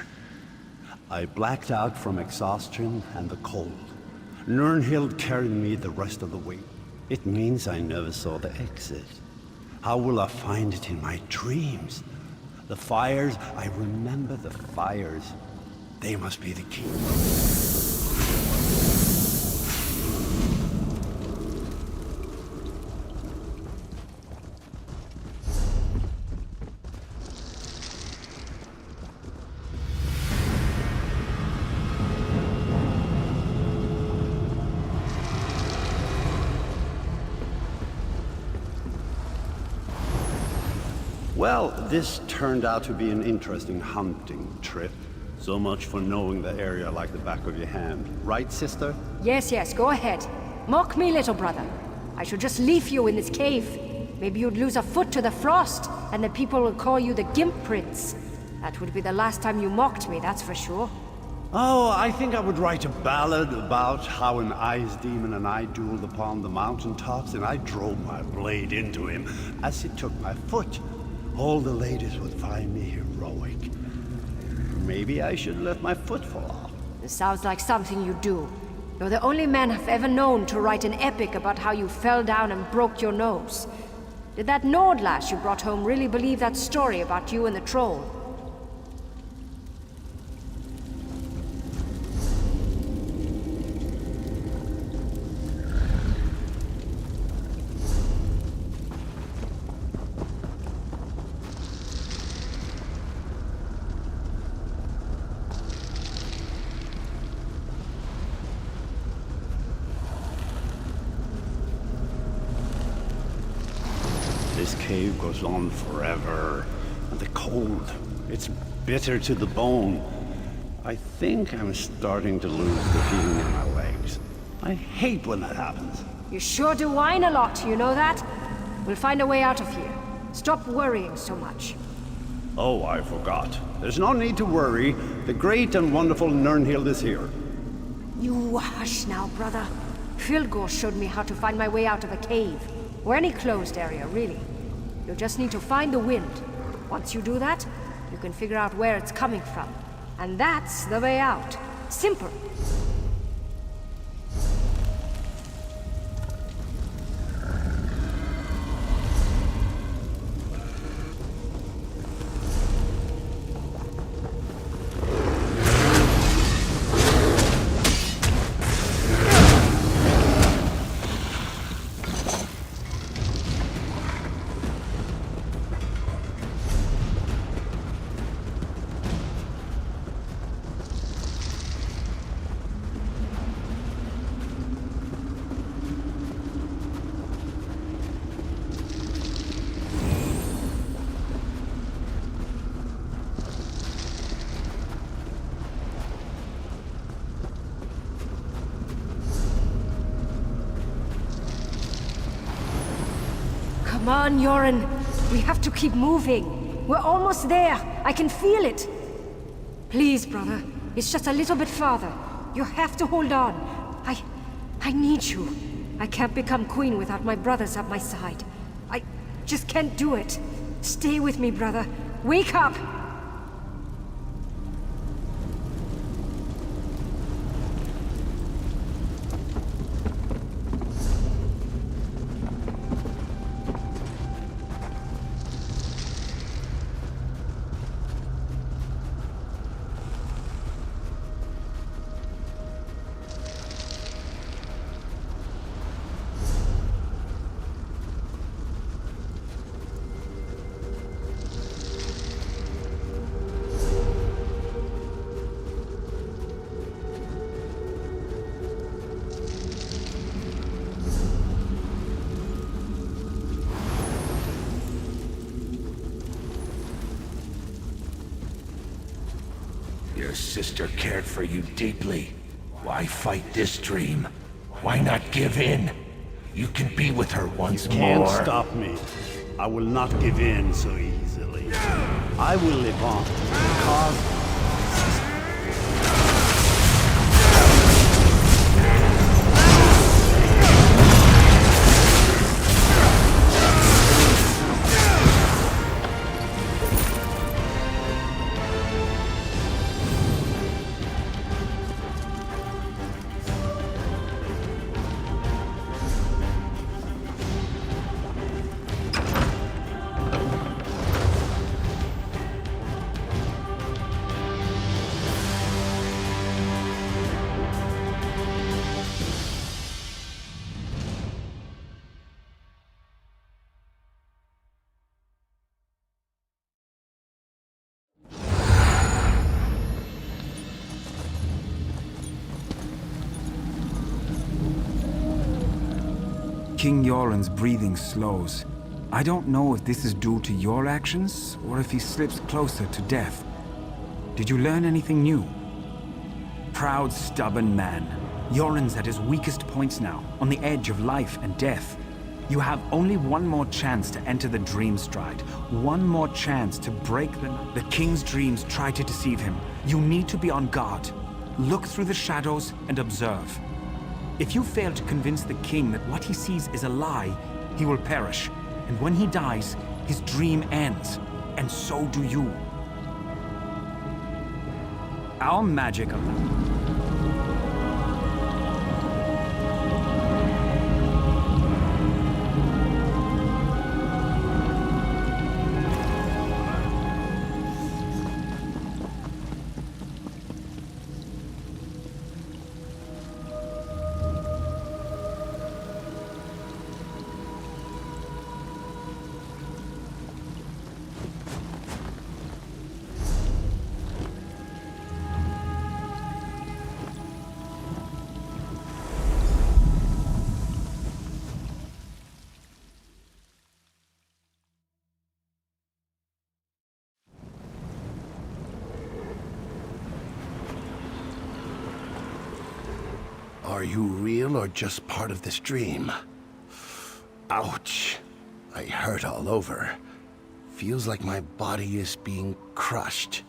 I blacked out from exhaustion and the cold. Nirnhild carried me the rest of the way. It means I never saw the exit. How will I find it in my dreams? The fires, I remember the fires. They must be the key. Well, this turned out to be an interesting hunting trip. So much for knowing the area like the back of your hand. Right, sister? Yes, yes, go ahead. Mock me, little brother. I should just leave you in this cave. Maybe you'd lose a foot to the frost, and the people would call you the Gimp Prince. That would be the last time you mocked me, that's for sure. Oh, I think I would write a ballad about how an ice demon and I dueled upon the mountaintops, and I drove my blade into him as he took my foot. All the ladies would find me heroic. Maybe I should let my foot fall off. This sounds like something you do. You're the only man I've ever known to write an epic about how you fell down and broke your nose. Did that Nord lass you brought home really believe that story about you and the troll? This cave goes on forever. And the cold, it's bitter to the bone. I think I'm starting to lose the feeling in my legs. I hate when that happens. You sure do whine a lot, you know that? We'll find a way out of here. Stop worrying so much. Oh, I forgot. There's no need to worry. The great and wonderful Nirnhild is here. You hush now, brother. Filgor showed me how to find my way out of a cave. Or any closed area, really. You just need to find the wind. Once you do that, you can figure out where it's coming from. And that's the way out. Simple. Come on, Yoren. We have to keep moving. We're almost there. I can feel it. Please, brother. It's just a little bit farther. You have to hold on. I need you. I can't become queen without my brothers at my side. I just can't do it. Stay with me, brother. Wake up! Your sister cared for you deeply. Why fight this dream? Why not give in? You can be with her once more. Can't stop me. I will not give in so easily. I will live on because King Yoren's breathing slows. I don't know if this is due to your actions, or if he slips closer to death. Did you learn anything new? Proud, stubborn man. Yoren's at his weakest points now, on the edge of life and death. You have only one more chance to enter the dream stride. One more chance to break the king's dreams try to deceive him. You need to be on guard. Look through the shadows and observe. If you fail to convince the king that what he sees is a lie, he will perish. And when he dies, his dream ends. And so do you. Our magic allows. Are you real or just part of this dream? Ouch. I hurt all over. Feels like my body is being crushed.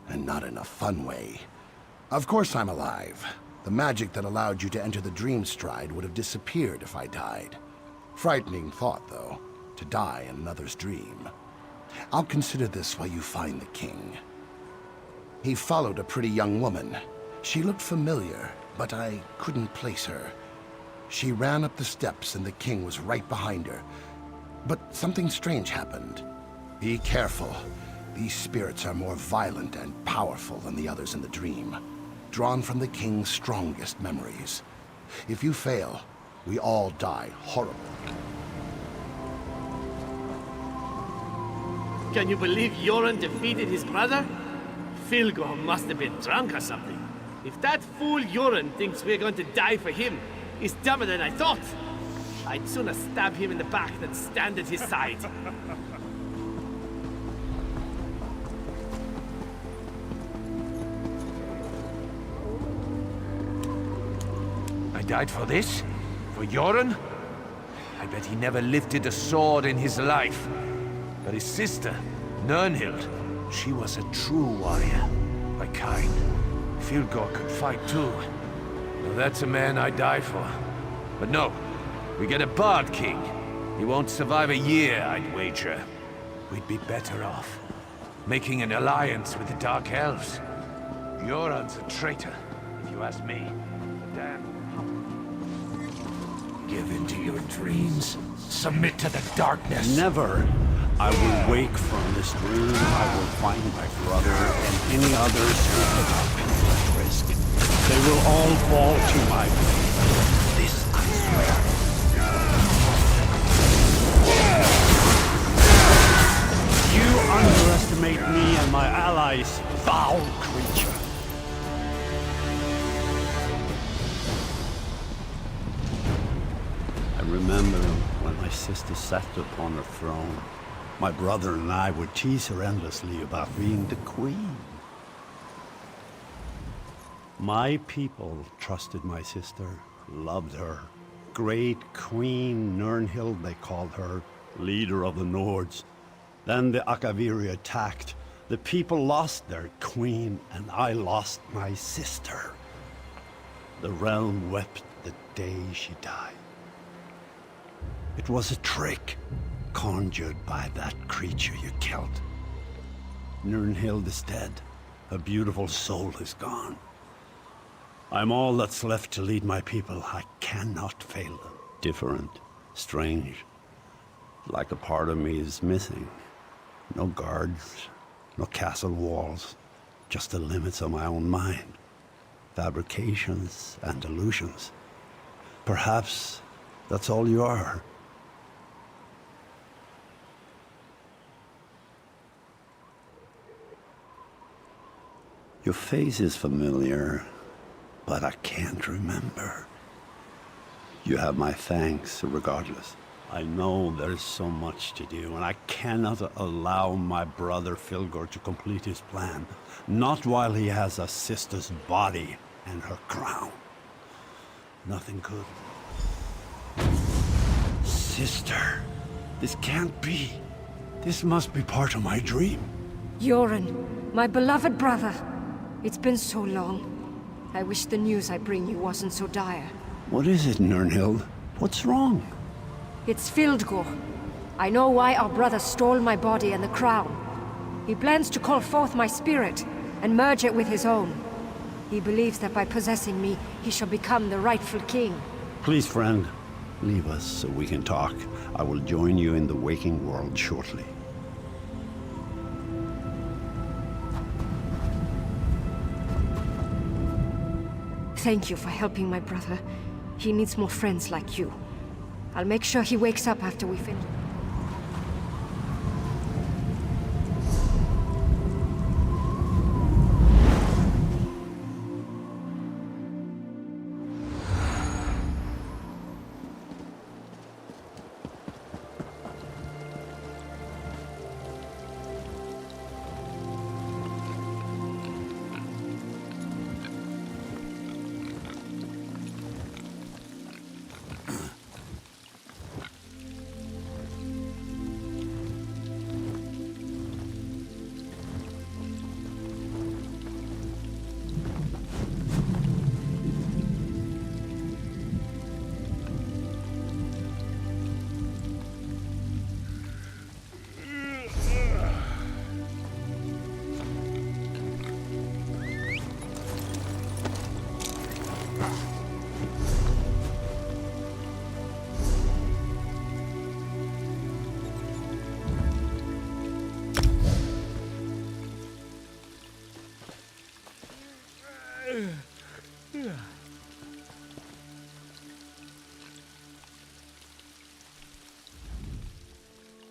And not in a fun way. Of course I'm alive. The magic that allowed you to enter the dream stride would have disappeared if I died. Frightening thought, though, to die in another's dream. I'll consider this while you find the king. He followed a pretty young woman. She looked familiar, but I couldn't place her. She ran up the steps and the king was right behind her. But something strange happened. Be careful. These spirits are more violent and powerful than the others in the dream, drawn from the king's strongest memories. If you fail, we all die horribly. Can you believe Yoren defeated his brother? Filgo must have been drunk or something. If that fool Yoren thinks we're going to die for him, he's dumber than I thought. I'd sooner stab him in the back than stand at his side. I died for this? For Yoren? I bet he never lifted a sword in his life. But his sister, Nirnhild, she was a true warrior. My kind. Fildgor could fight too. Now that's a man I'd die for. But no, we get a bard king. He won't survive a year, I'd wager. We'd be better off making an alliance with the Dark Elves. Yoran's a traitor, if you ask me. Damn. Give in to your dreams. Submit to the darkness. Never. I will wake from this dream. I will find my brother and any others who put up any risk. They will all fall to my feet. This I swear. You underestimate me and my allies, foul creature. I remember when my sister sat upon her throne. My brother and I would tease her endlessly about being the queen. My people trusted my sister, loved her. Great Queen Nirnhild, they called her, leader of the Nords. Then the Akaviri attacked. The people lost their queen, and I lost my sister. The realm wept the day she died. It was a trick, conjured by that creature you killed. Nirnhild is dead. Her beautiful soul is gone. I'm all that's left to lead my people. I cannot fail them. Different, strange, like a part of me is missing. No guards, no castle walls, just the limits of my own mind. Fabrications and illusions. Perhaps that's all you are. Your face is familiar, but I can't remember. You have my thanks regardless. I know there's so much to do, and I cannot allow my brother Fildgor to complete his plan. Not while he has a sister's body and her crown. Nothing could. Sister, this can't be. This must be part of my dream. Yoran, my beloved brother. It's been so long. I wish the news I bring you wasn't so dire. What is it, Nirnhild? What's wrong? It's Fildgor. I know why our brother stole my body and the crown. He plans to call forth my spirit and merge it with his own. He believes that by possessing me, he shall become the rightful king. Please, friend, leave us so we can talk. I will join you in the waking world shortly. Thank you for helping my brother. He needs more friends like you. I'll make sure he wakes up after we finish.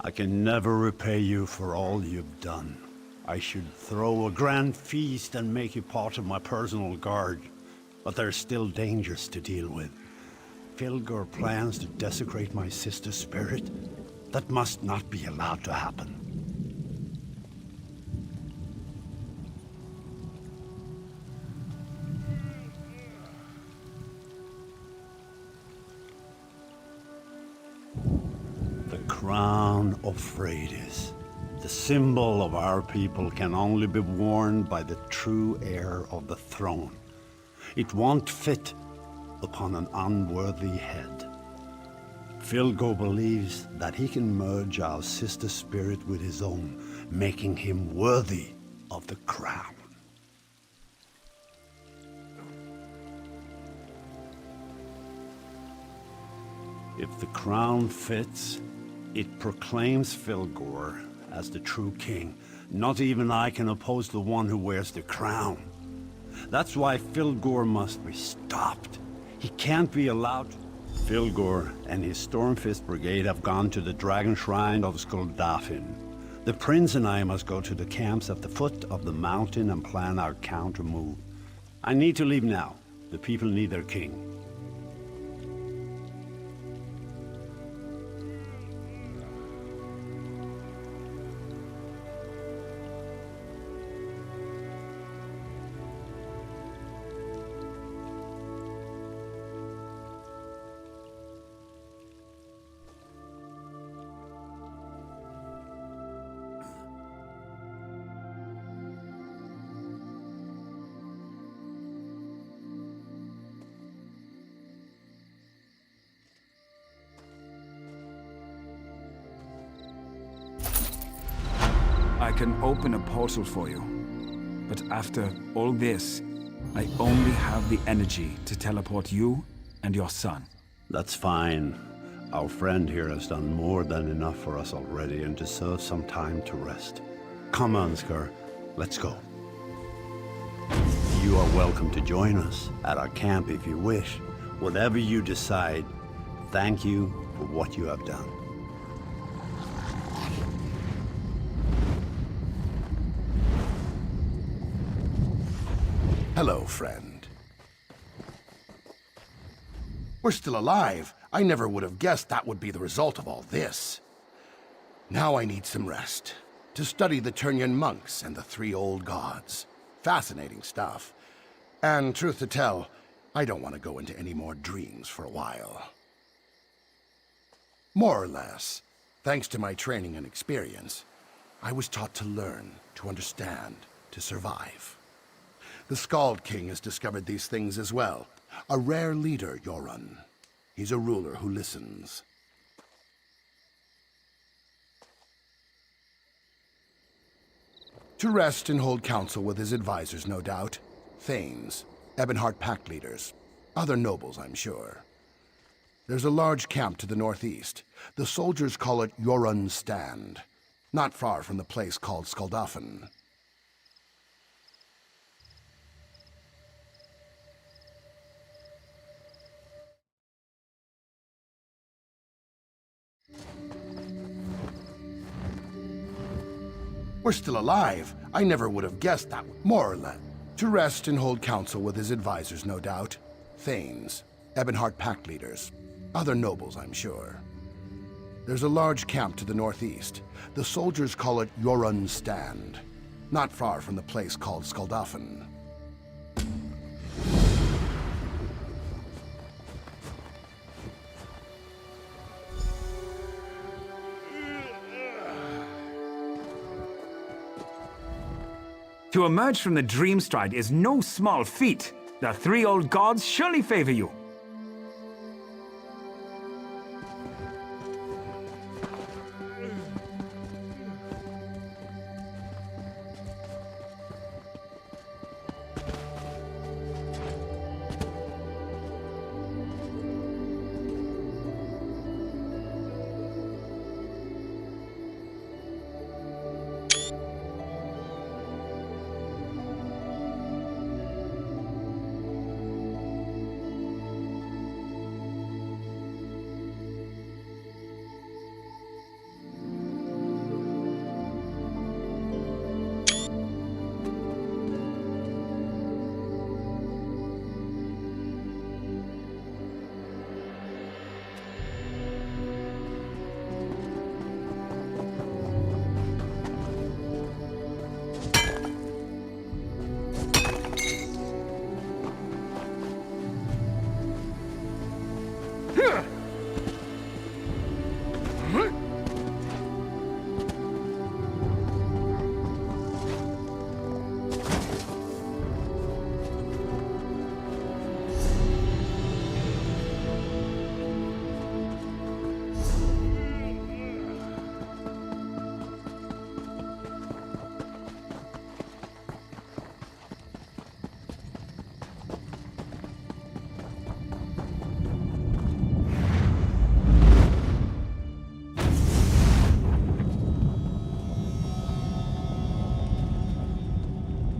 I can never repay you for all you've done. I should throw a grand feast and make you part of my personal guard. But there's still dangers to deal with. Fildgor plans to desecrate my sister's spirit. That must not be allowed to happen. crown of Freydis. The symbol of our people can only be worn by the true heir of the throne. It won't fit upon an unworthy head. Filgo believes that he can merge our sister spirit with his own, making him worthy of the crown. If the crown fits, it proclaims Filgor as the true king. Not even I can oppose the one who wears the crown. That's why Filgor must be stopped. He can't be allowed. Filgor and his Stormfist brigade have gone to the Dragon Shrine of Skuldafn. The prince and I must go to the camps at the foot of the mountain and plan our counter move. I need to leave now. The people need their king. I can open a portal for you. But after all this, I only have the energy to teleport you and your son. That's fine. Our friend here has done more than enough for us already and deserves some time to rest. Come on, Skir. Let's go. You are welcome to join us at our camp if you wish. Whatever you decide, thank you for what you have done. Hello, friend. We're still alive. I never would have guessed that would be the result of all this. Now I need some rest. To study the Turnian monks and the three old gods. Fascinating stuff. And truth to tell, I don't want to go into any more dreams for a while. More or less, thanks to my training and experience, I was taught to learn, to understand, to survive. The Skald King has discovered these things as well. A rare leader, Jorun. He's a ruler who listens. To rest and hold counsel with his advisors, no doubt. Thanes, Ebonheart pact leaders, other nobles, I'm sure. There's a large camp to the northeast. The soldiers call it Jorun's Stand, not far from the place called Skuldafn. We're still alive. I never would have guessed that, more or less. To rest and hold counsel with his advisors, no doubt. Thanes, Ebonheart pact leaders, other nobles, I'm sure. There's a large camp to the northeast. The soldiers call it Jorun's Stand, not far from the place called Skuldafn. To emerge from the Dream Stride is no small feat. The three old gods surely favor you.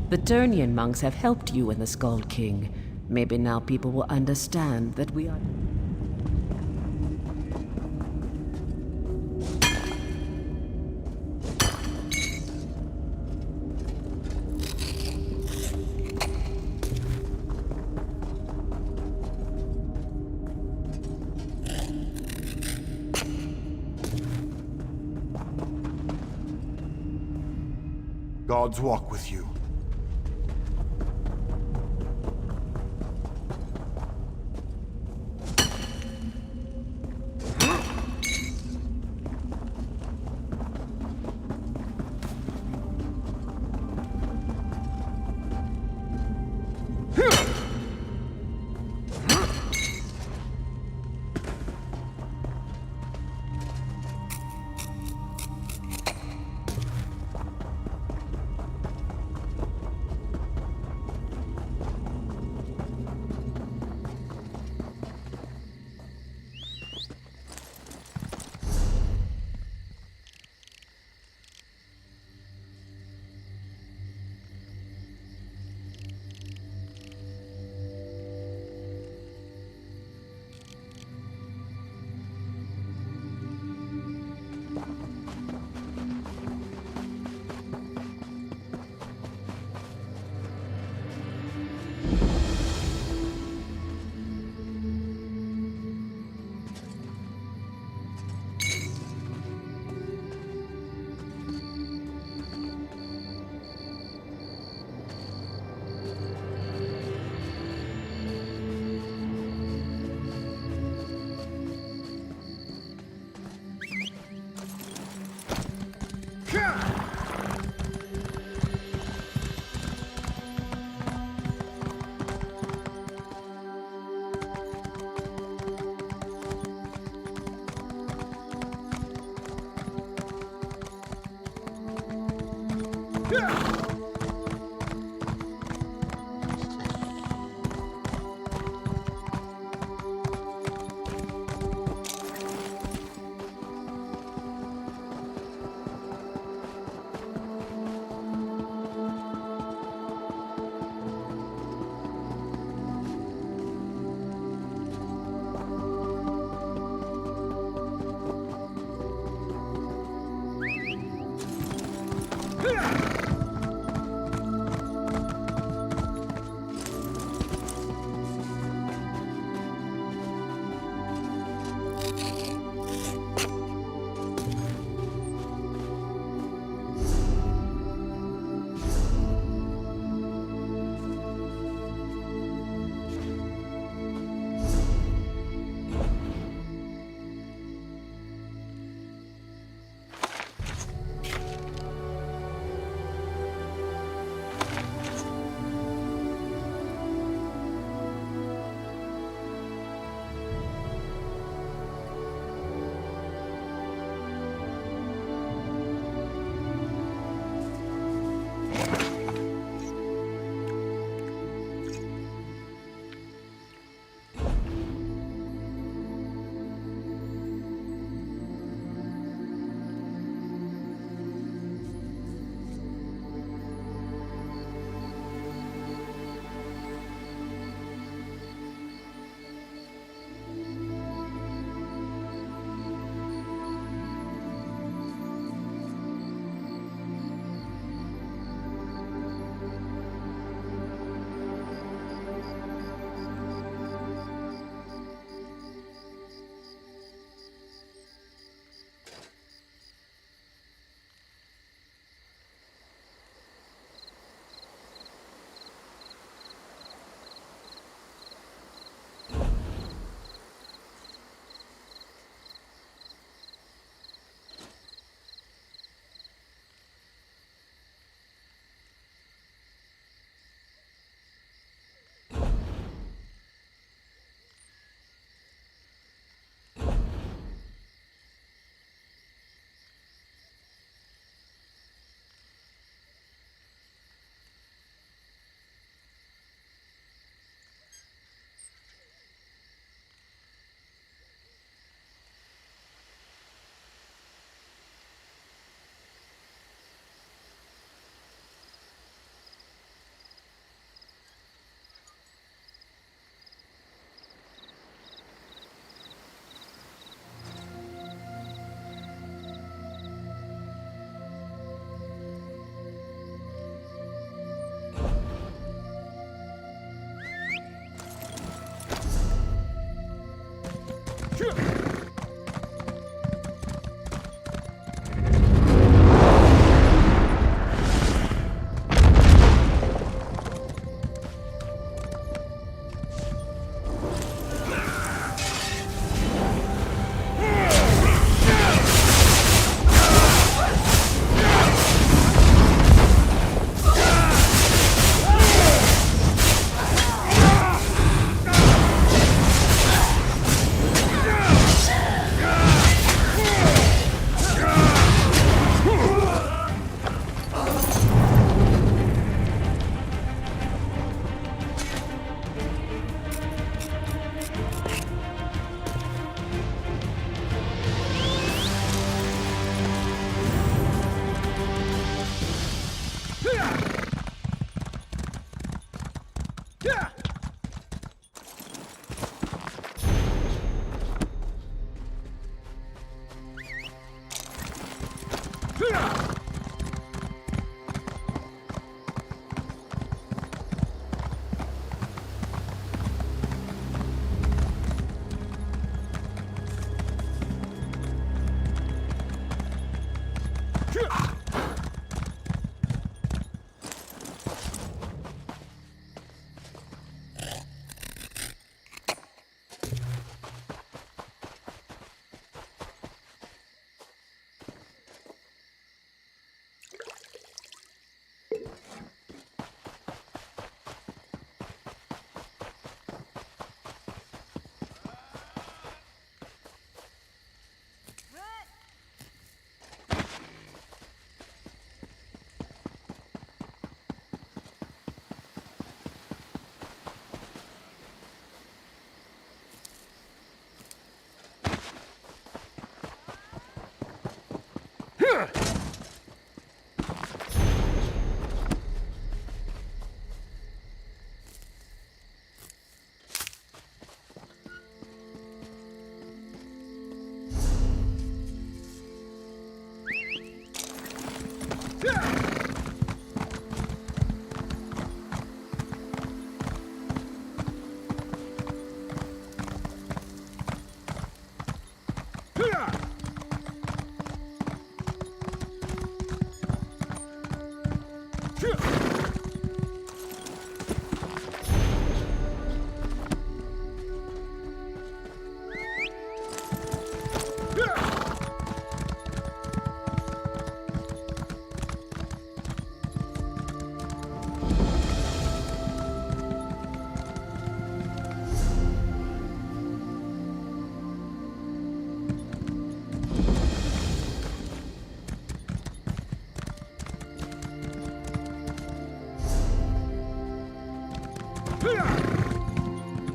The Turnian monks have helped you and the Skull King. Maybe now people will understand that we are... Gods walk with you.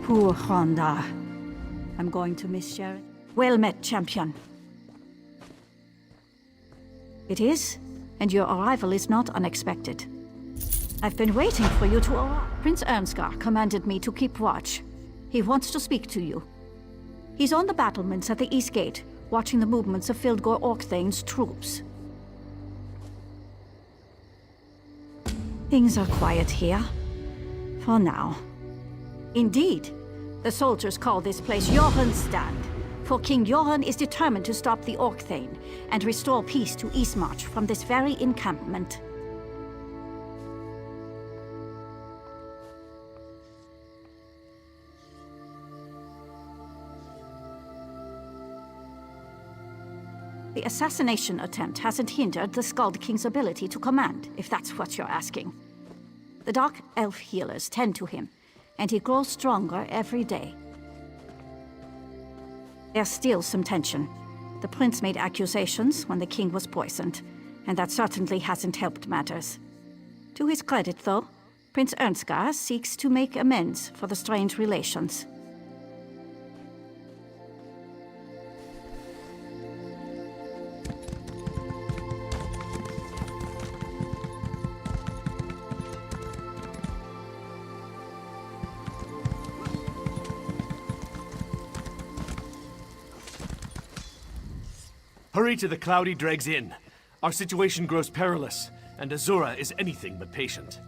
Poor Honda. I'm going to miss Sharon. Well met, champion. It is, and your arrival is not unexpected. I've been waiting for you to arrive. Prince Ernskar commanded me to keep watch. He wants to speak to you. He's on the battlements at the East Gate, watching the movements of Fildgor Orkthane's troops. Things are quiet here. For now. Indeed. The soldiers call this place Johan's Stand, for King Johan is determined to stop the Orkthane and restore peace to Eastmarch from this very encampment. The assassination attempt hasn't hindered the Skald King's ability to command, if that's what you're asking. The Dark Elf healers tend to him, and he grows stronger every day. There's still some tension. The prince made accusations when the king was poisoned, and that certainly hasn't helped matters. To his credit, though, Prince Ernskar seeks to make amends for the strained relations. Hurry to the Cloudy Dregs Inn. Our situation grows perilous, and Azura is anything but patient.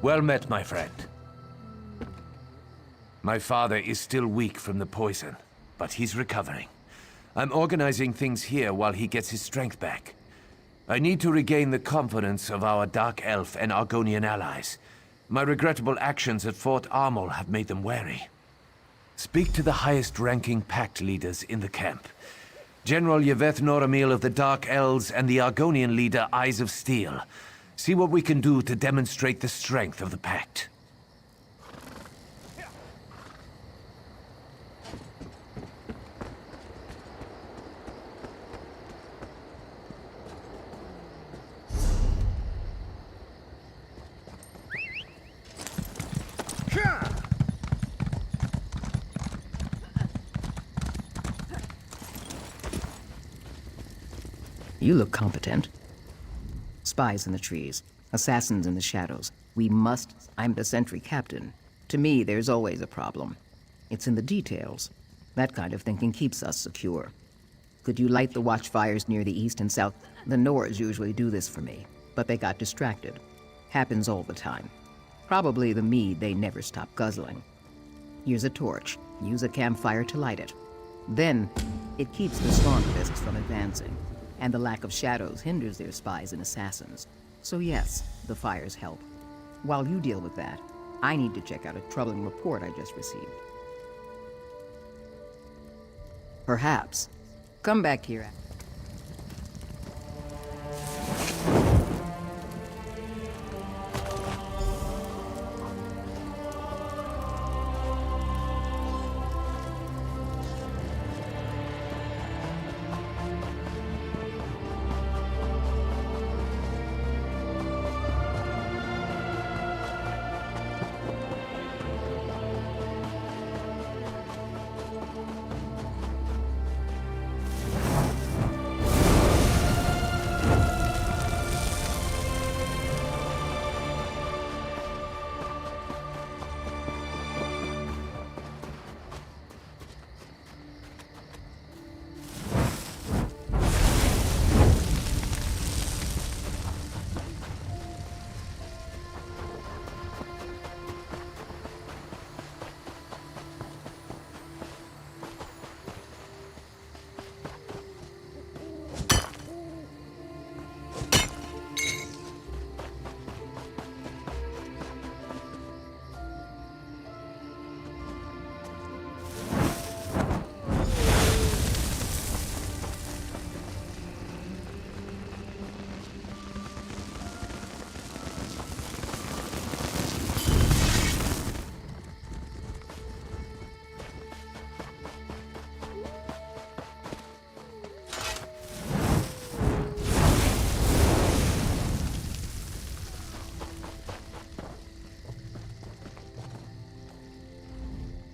Well met, my friend. My father is still weak from the poison, but he's recovering. I'm organizing things here while he gets his strength back. I need to regain the confidence of our Dark Elf and Argonian allies. My regrettable actions at Fort Armel have made them wary. Speak to the highest-ranking pact leaders in the camp. General Yveth Noramil of the Dark Elves and the Argonian leader Eyes of Steel. See what we can do to demonstrate the strength of the Pact. You look competent. Spies in the trees, assassins in the shadows. We must... I'm the sentry captain. To me, there's always a problem. It's in the details. That kind of thinking keeps us secure. Could you light the watchfires near the east and south? The Nords usually do this for me, but they got distracted. Happens all the time. Probably the mead they never stop guzzling. Here's a torch. Use a campfire to light it. Then, it keeps the Stormfists from advancing. And the lack of shadows hinders their spies and assassins. So yes, the fires help. While you deal with that, I need to check out a troubling report I just received. Perhaps. Come back here.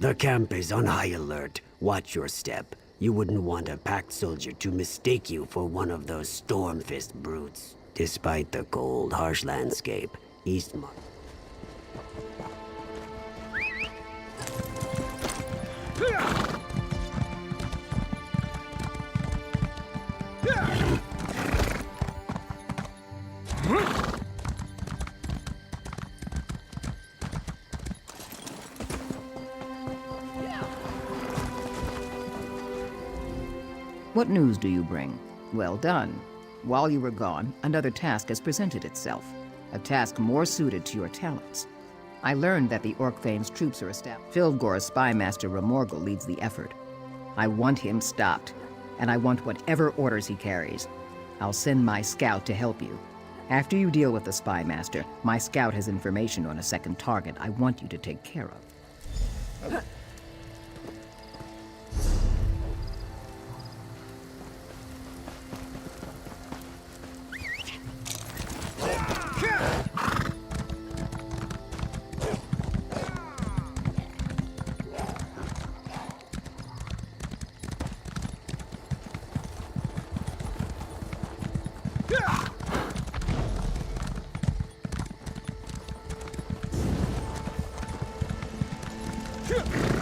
The camp is on high alert. Watch your step. You wouldn't want a packed soldier to mistake you for one of those Stormfist brutes. Despite the cold, harsh landscape, Eastmark. What news do you bring? Well done. While you were gone, another task has presented itself. A task more suited to your talents. I learned that the Orcthane's troops are established. Fildgor's spymaster Remorgel leads the effort. I want him stopped, and I want whatever orders he carries. I'll send my scout to help you. After you deal with the spymaster, my scout has information on a second target I want you to take care of. Sure.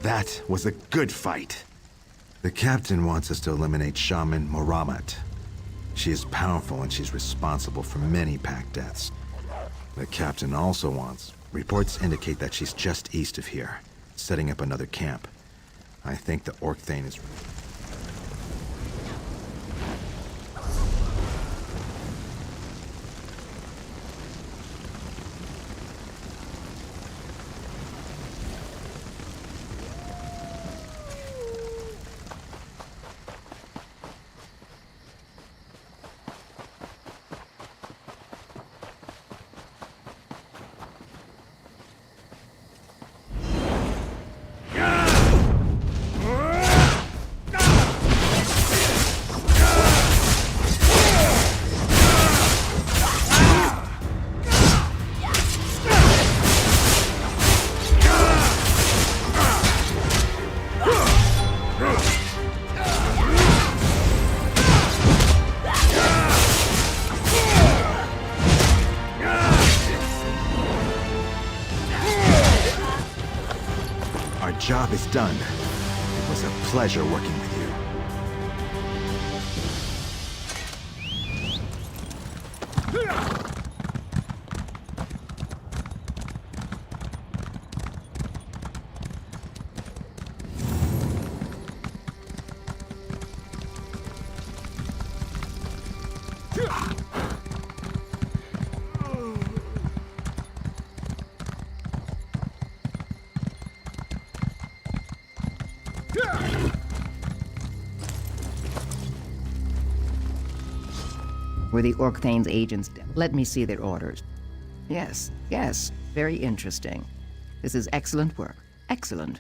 That was a good fight. The captain wants us to eliminate Shaman Moramat. She is powerful and she's responsible for many pack deaths. The captain also wants... Reports indicate that she's just east of here, setting up another camp. I think the Orc Thane is... Job is done. It was a pleasure working with you. Were the Orc Thane's agents... Let me see their orders. Yes, very interesting. This is excellent work. Excellent.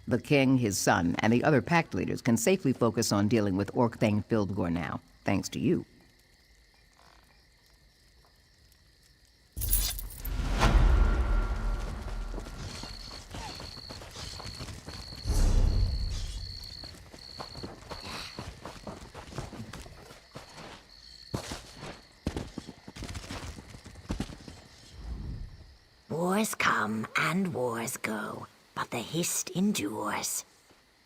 The king, his son, and the other pact leaders can safely focus on dealing with Orc Thane Fildgor now, thanks to you. Wars come and wars go, but the hist endures.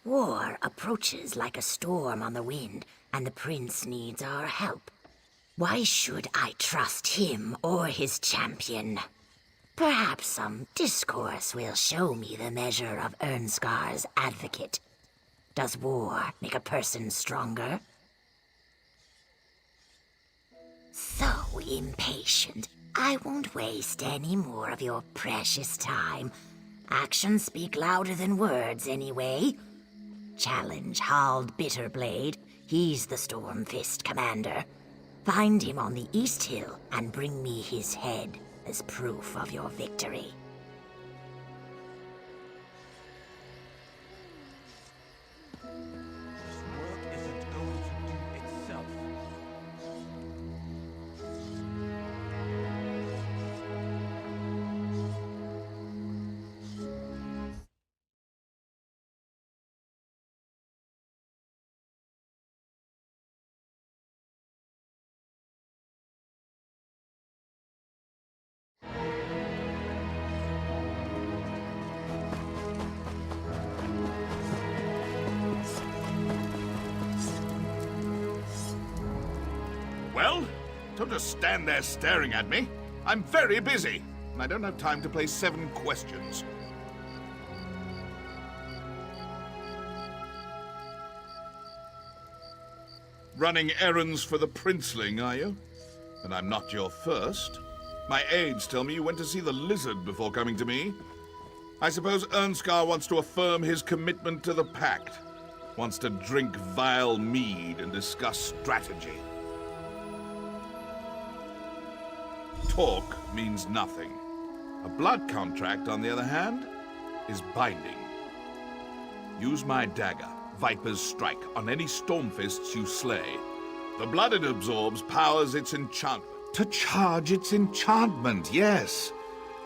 War approaches like a storm on the wind, and the prince needs our help. Why should I trust him or his champion? Perhaps some discourse will show me the measure of Ernskar's advocate. Does war make a person stronger? So impatient. I won't waste any more of your precious time. Actions speak louder than words, anyway. Challenge Hald Bitterblade. He's the Stormfist commander. Find him on the East Hill and bring me his head as proof of your victory. Well, don't just stand there staring at me. I'm very busy, and I don't have time to play 7 questions. Running errands for the princeling, are you? And I'm not your first. My aides tell me you went to see the lizard before coming to me. I suppose Ernskar wants to affirm his commitment to the pact. Wants to drink vile mead and discuss strategy. Talk means nothing. A blood contract, on the other hand, is binding. Use my dagger, Viper's Strike, on any Stormfists you slay. The blood it absorbs powers its enchantment. To charge its enchantment, yes.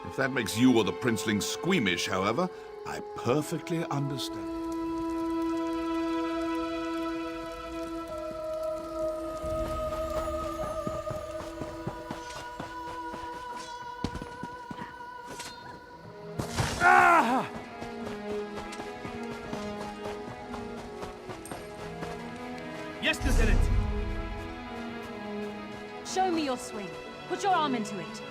If that makes you or the princeling squeamish, however, I perfectly understand. Yes, Lieutenant. Show me your swing. Put your arm into it.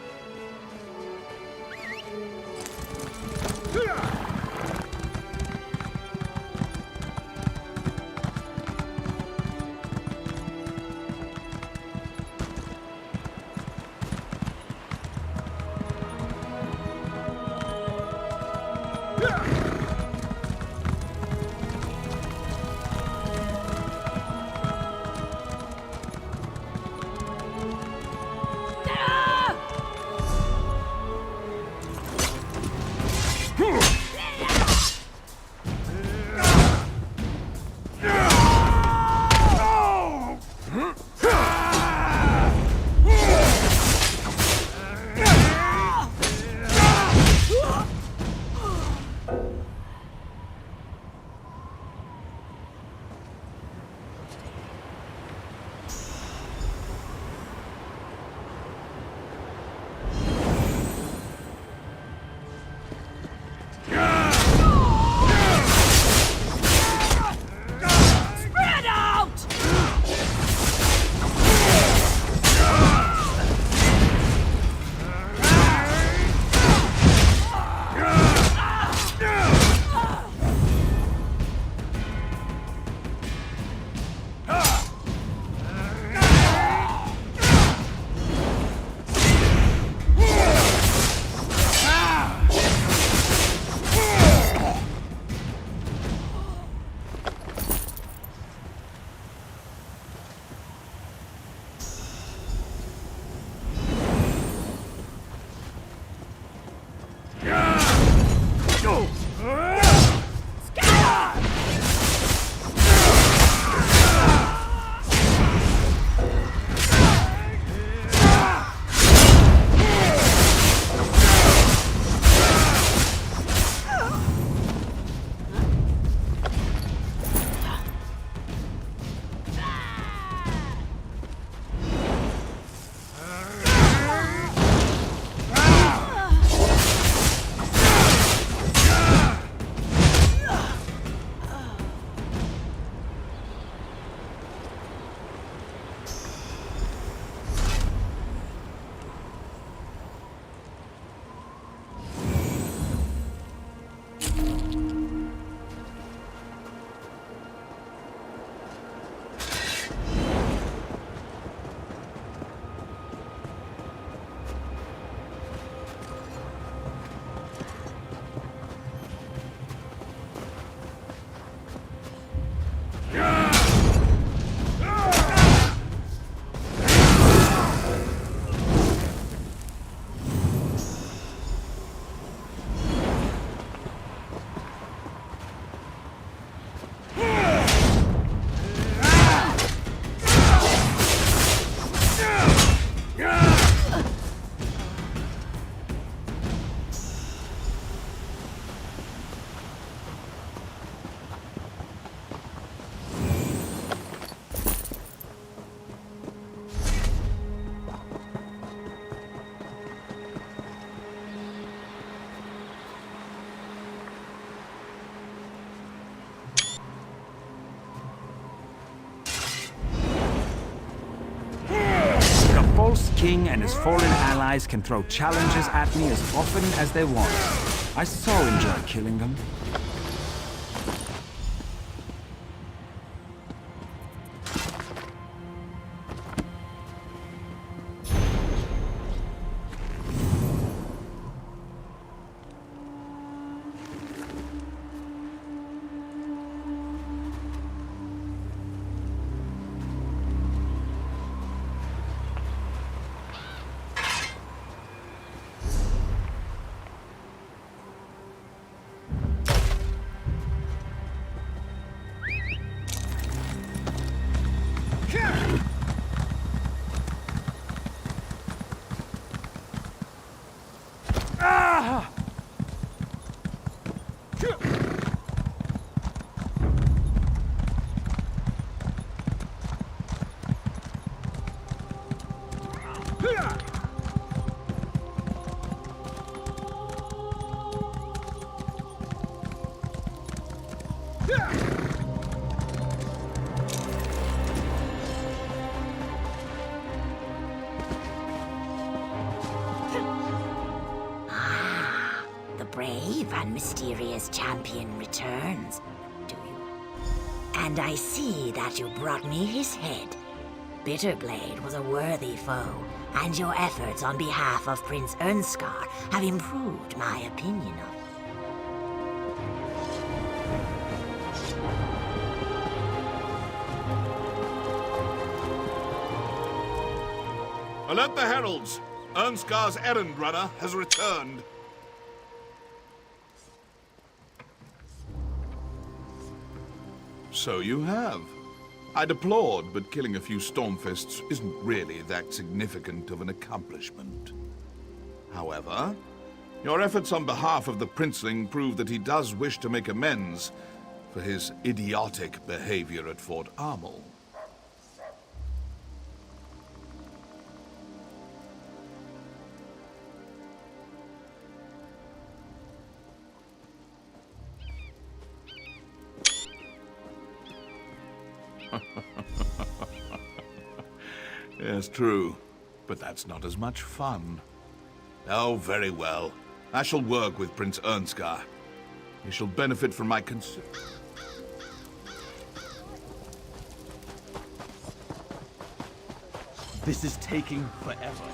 false king and his foreign allies can throw challenges at me as often as they want. I so enjoy killing them. mysterious champion returns, do you? And I see that you brought me his head. Bitterblade was a worthy foe, and your efforts on behalf of Prince Ernskar have improved my opinion of him. Alert the heralds! Ernskar's errand runner has returned. So you have. I deplored, but killing a few Stormfists isn't really that significant of an accomplishment. However, your efforts on behalf of the Princeling prove that he does wish to make amends for his idiotic behavior at Fort Armel. Yes, true. But that's not as much fun. Oh, very well. I shall work with Prince Ernskar. He shall benefit from my This is taking forever.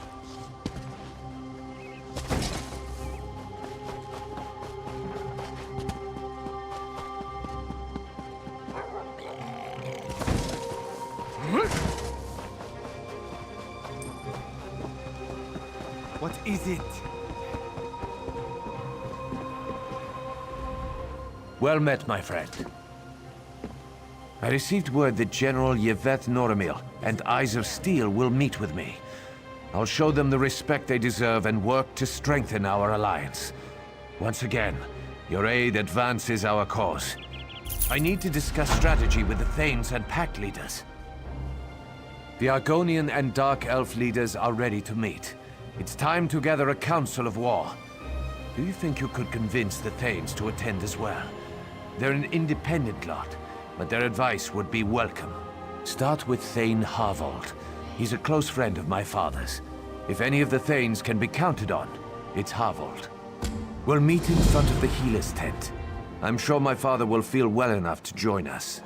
What is it? Well met, my friend. I received word that General Yvette Noramil and Eyes of Steel will meet with me. I'll show them the respect they deserve and work to strengthen our alliance. Once again, your aid advances our cause. I need to discuss strategy with the Thanes and Pact leaders. The Argonian and Dark Elf leaders are ready to meet. It's time to gather a council of war. Do you think you could convince the Thanes to attend as well? They're an independent lot, but their advice would be welcome. Start with Thane Harvold. He's a close friend of my father's. If any of the Thanes can be counted on, it's Harvold. We'll meet in front of the healer's tent. I'm sure my father will feel well enough to join us.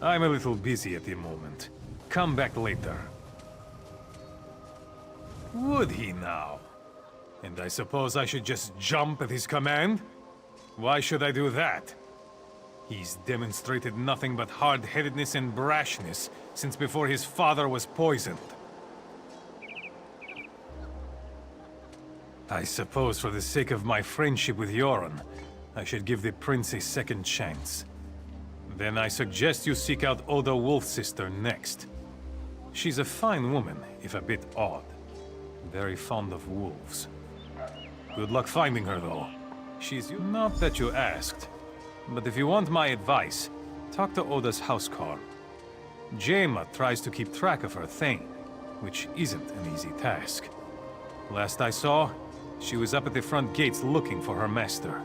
I'm a little busy at the moment. Come back later. Would he now? And I suppose I should just jump at his command? Why should I do that? He's demonstrated nothing but hard-headedness and brashness since before his father was poisoned. I suppose for the sake of my friendship with Yoren, I should give the prince a second chance. Then I suggest you seek out Oda Wolfsister next. She's a fine woman, if a bit odd. Very fond of wolves. Good luck finding her, though. She's not that you asked. But if you want my advice, talk to Oda's housecarl. Jaima tries to keep track of her Thane, which isn't an easy task. Last I saw, she was up at the front gates looking for her master.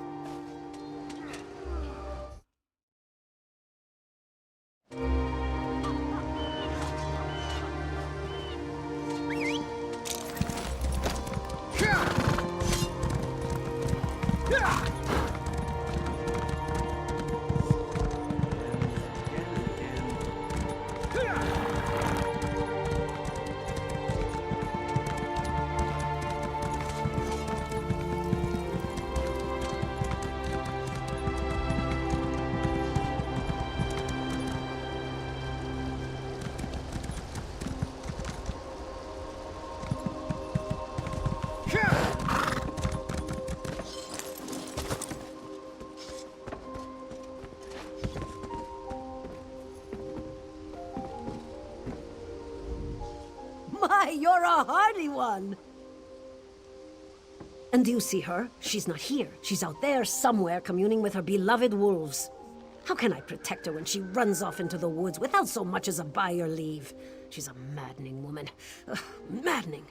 My, you're a hardy one! And do you see her? She's not here. She's out there somewhere communing with her beloved wolves. How can I protect her when she runs off into the woods without so much as a by your leave? She's a maddening woman. Maddening.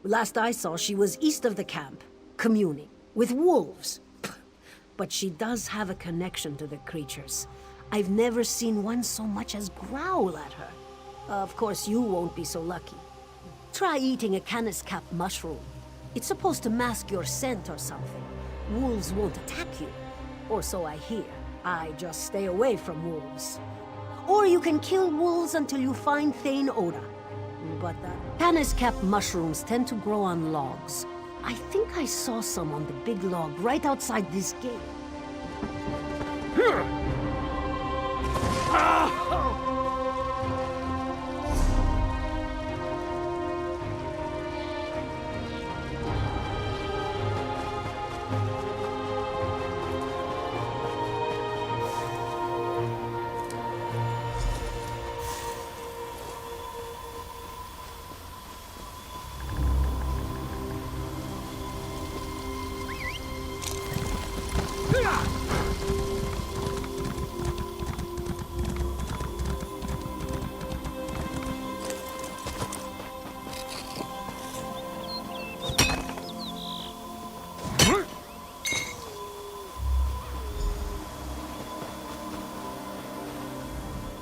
Last I saw, she was east of the camp, communing with wolves. But she does have a connection to the creatures. I've never seen one so much as growl at her. Of course, you won't be so lucky. Try eating a canis cap mushroom. It's supposed to mask your scent or something. Wolves won't attack you. Or so I hear. I just stay away from wolves. Or you can kill wolves until you find Thane Oda. But the canis cap mushrooms tend to grow on logs. I think I saw some on the big log right outside this gate.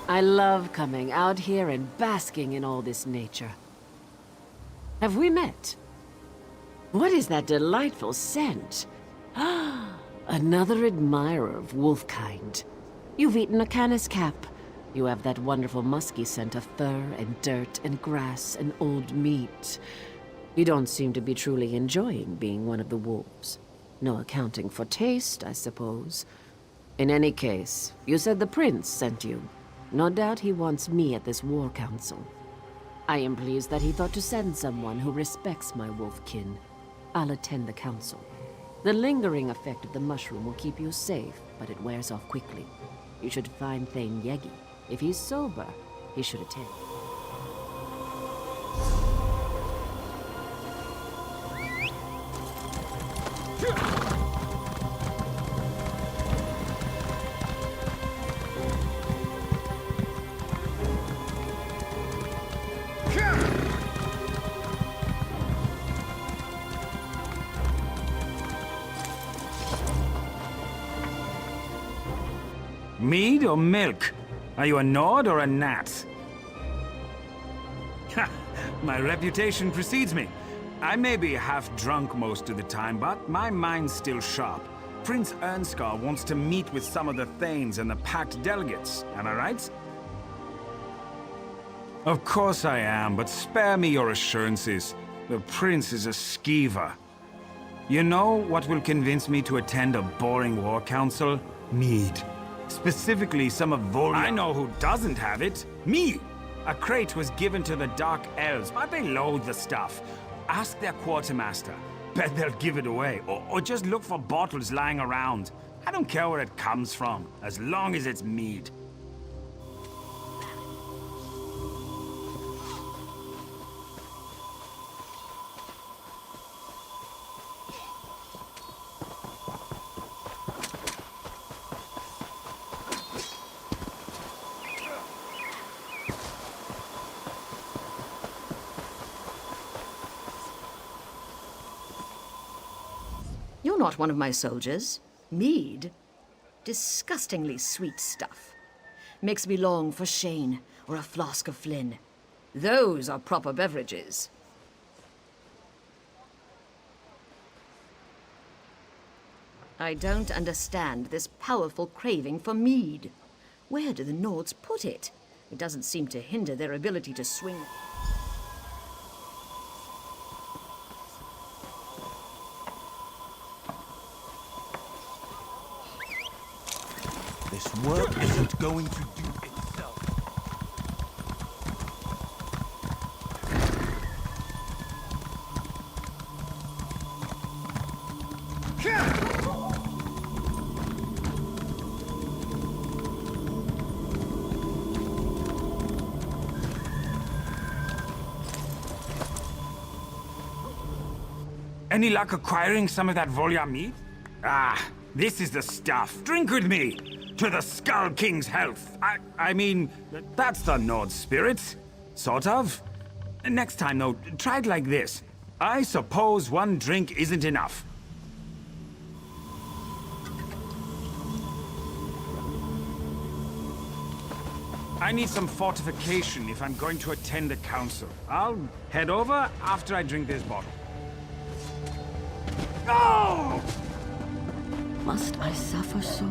I love coming out here and basking in all this nature. Have we met? What is that delightful scent? Another admirer of wolf kind. You've eaten a canis cap. You have that wonderful musky scent of fur and dirt and grass and old meat. You don't seem to be truly enjoying being one of the wolves. No accounting for taste, I suppose. In any case, you said the prince sent you. No doubt he wants me at this war council. I am pleased that he thought to send someone who respects my wolfkin. I'll attend the council. The lingering effect of the mushroom will keep you safe, but it wears off quickly. You should find Thane Yegi. If he's sober, he should attend. Mead or milk? Are you a Nord or a Nat? Ha! My reputation precedes me. I may be half drunk most of the time, but my mind's still sharp. Prince Ernskar wants to meet with some of the Thanes and the Pact delegates. Am I right? Of course I am, but spare me your assurances. The Prince is a skeever. You know what will convince me to attend a boring war council? Mead. Specifically, some of Volya. I know who doesn't have it. Me! A crate was given to the Dark Elves, but they loathe the stuff. Ask their quartermaster. Bet they'll give it away. Or just look for bottles lying around. I don't care where it comes from, as long as it's mead. You're not one of my soldiers. Mead? Disgustingly sweet stuff. Makes me long for Shane or a flask of Flynn. Those are proper beverages. I don't understand this powerful craving for mead. Where do the Nords put it? It doesn't seem to hinder their ability to swing. This work isn't going to do itself. Any luck acquiring some of that Volya meat? Ah, this is the stuff. Drink with me. To the Skull King's health. I mean, that's the Nord spirit. Sort of. Next time, though, try it like this. I suppose one drink isn't enough. I need some fortification if I'm going to attend a council. I'll head over after I drink this bottle. No! Must I suffer so?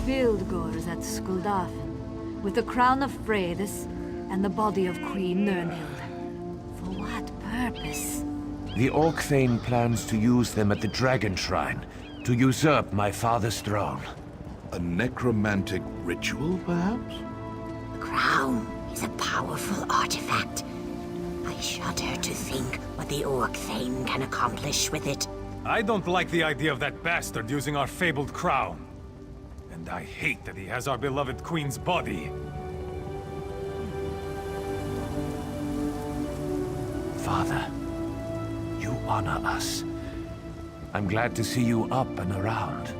Fildgor's at Skuldafn, with the crown of Freydis and the body of Queen Nernhild. For what purpose? The Orc Thane plans to use them at the Dragon Shrine, to usurp my father's throne. A necromantic ritual, perhaps? The crown is a powerful artifact. I shudder to think what the Orc Thane can accomplish with it. I don't like the idea of that bastard using our fabled crown. And I hate that he has our beloved queen's body. Father, you honor us. I'm glad to see you up and around.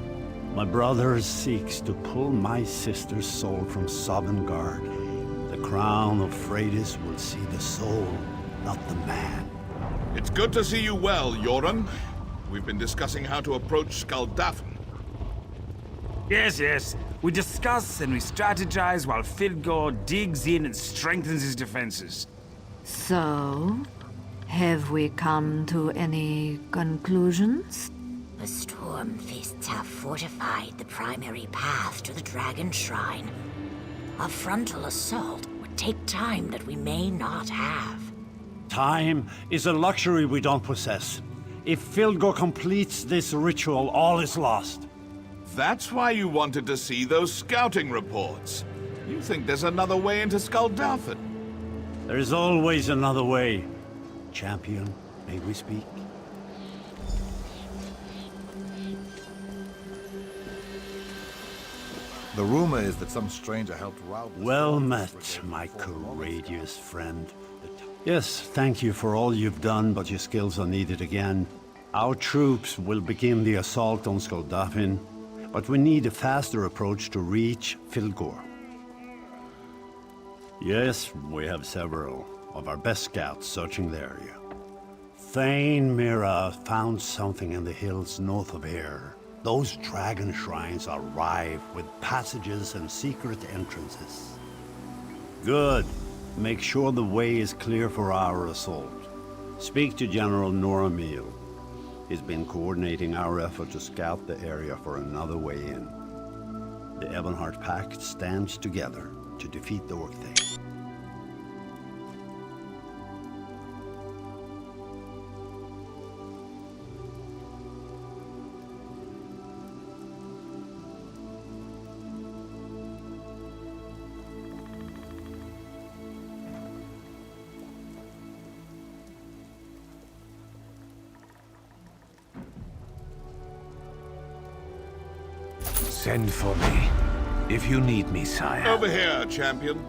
My brother seeks to pull my sister's soul from Sovngarde. The crown of Freydis will see the soul, not the man. It's good to see you well, Yoren. We've been discussing how to approach Skuldafn. Yes, yes. We discuss and we strategize while Fildgor digs in and strengthens his defenses. So, have we come to any conclusions? The Stormfists have fortified the primary path to the Dragon Shrine. A frontal assault would take time that we may not have. Time is a luxury we don't possess. If Fildgor completes this ritual, all is lost. That's why you wanted to see those scouting reports. You think there's another way into Skuldafn? There is always another way. Champion, may we speak? The rumor is that some stranger helped rout... Well met, my courageous friend. Yes, thank you for all you've done, but your skills are needed again. Our troops will begin the assault on Skuldafn, but we need a faster approach to reach Fildgor. Yes, we have several of our best scouts searching the area. Thane Mira found something in the hills north of here. Those dragon shrines are rife with passages and secret entrances. Good. Make sure the way is clear for our assault. Speak to General Noramil. He's been coordinating our effort to scout the area for another way in. The Ebonheart Pact stands together to defeat the Orc Thane. Send for me, if you need me, sire. Over here, champion.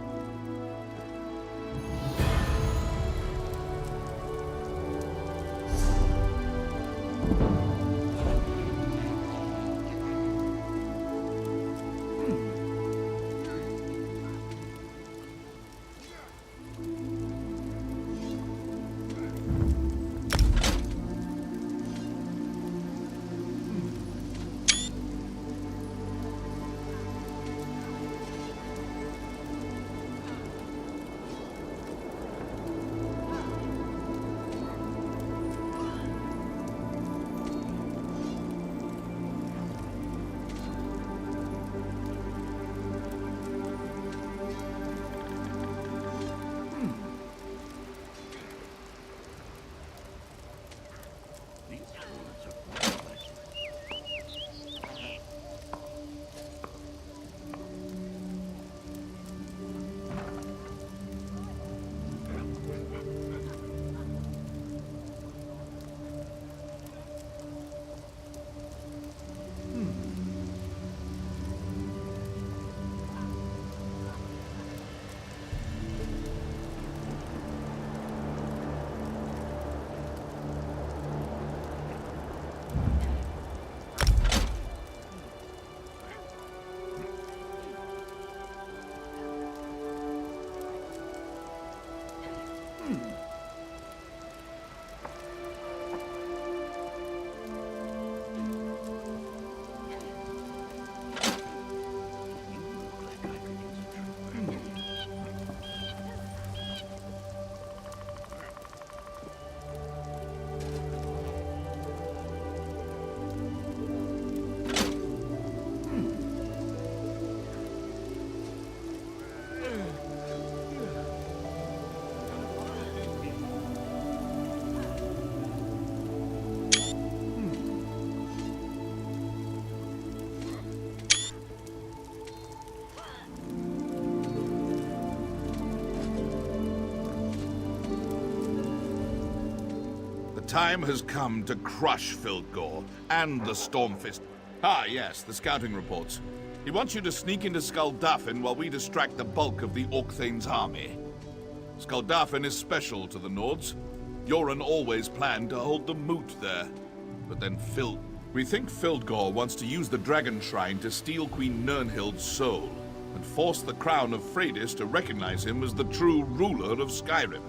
time has come to crush Fildgore and the Stormfist. Ah, yes, the scouting reports. He wants you to sneak into Skuldafn while we distract the bulk of the Orkthane's army. Skuldafn is special to the Nords. Yoren always planned to hold the moot there. But then we think Fildgore wants to use the Dragon Shrine to steal Queen Nirnhild's soul, and force the crown of Freydis to recognize him as the true ruler of Skyrim.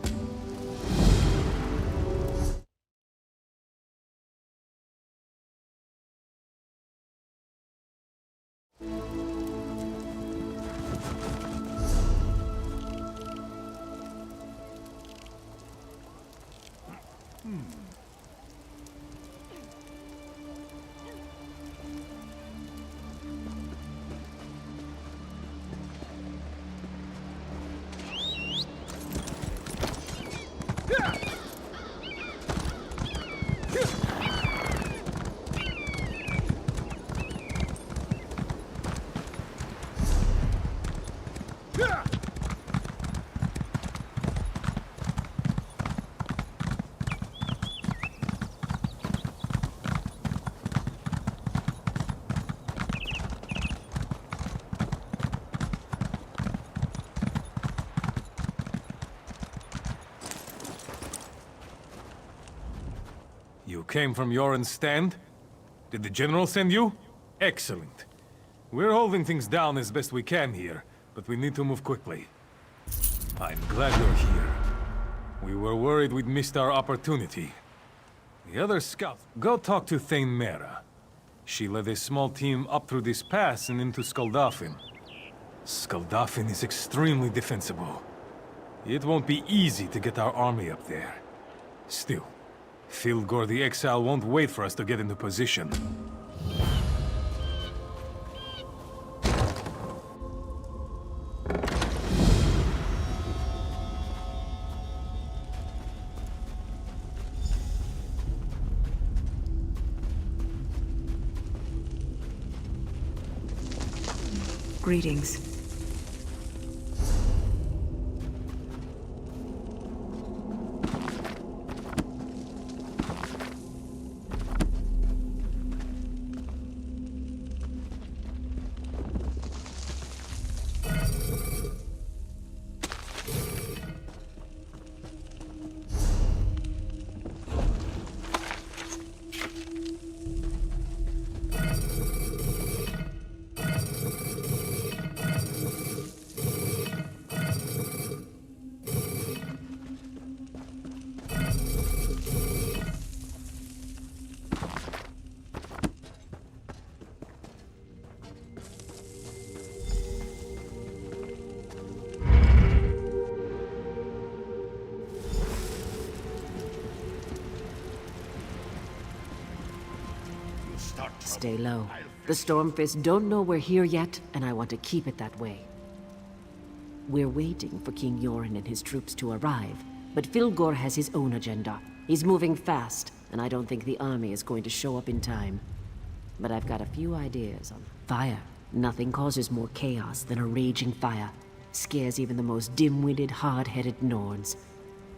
You came from Yoren's stand? Did the general send you? Excellent. We're holding things down as best we can here, but we need to move quickly. I'm glad you're here. We were worried we'd missed our opportunity. The other scouts... Go talk to Thane Mera. She led a small team up through this pass and into Skuldafn. Skuldafn is extremely defensible. It won't be easy to get our army up there. Still, Fildgore the Exile won't wait for us to get into position. Greetings. Stay low. The Stormfist don't know we're here yet, and I want to keep it that way. We're waiting for King Yoren and his troops to arrive, but Fildgore has his own agenda. He's moving fast, and I don't think the army is going to show up in time. But I've got a few ideas on fire. Nothing causes more chaos than a raging fire. Scares even the most dim-witted, hard-headed Nords.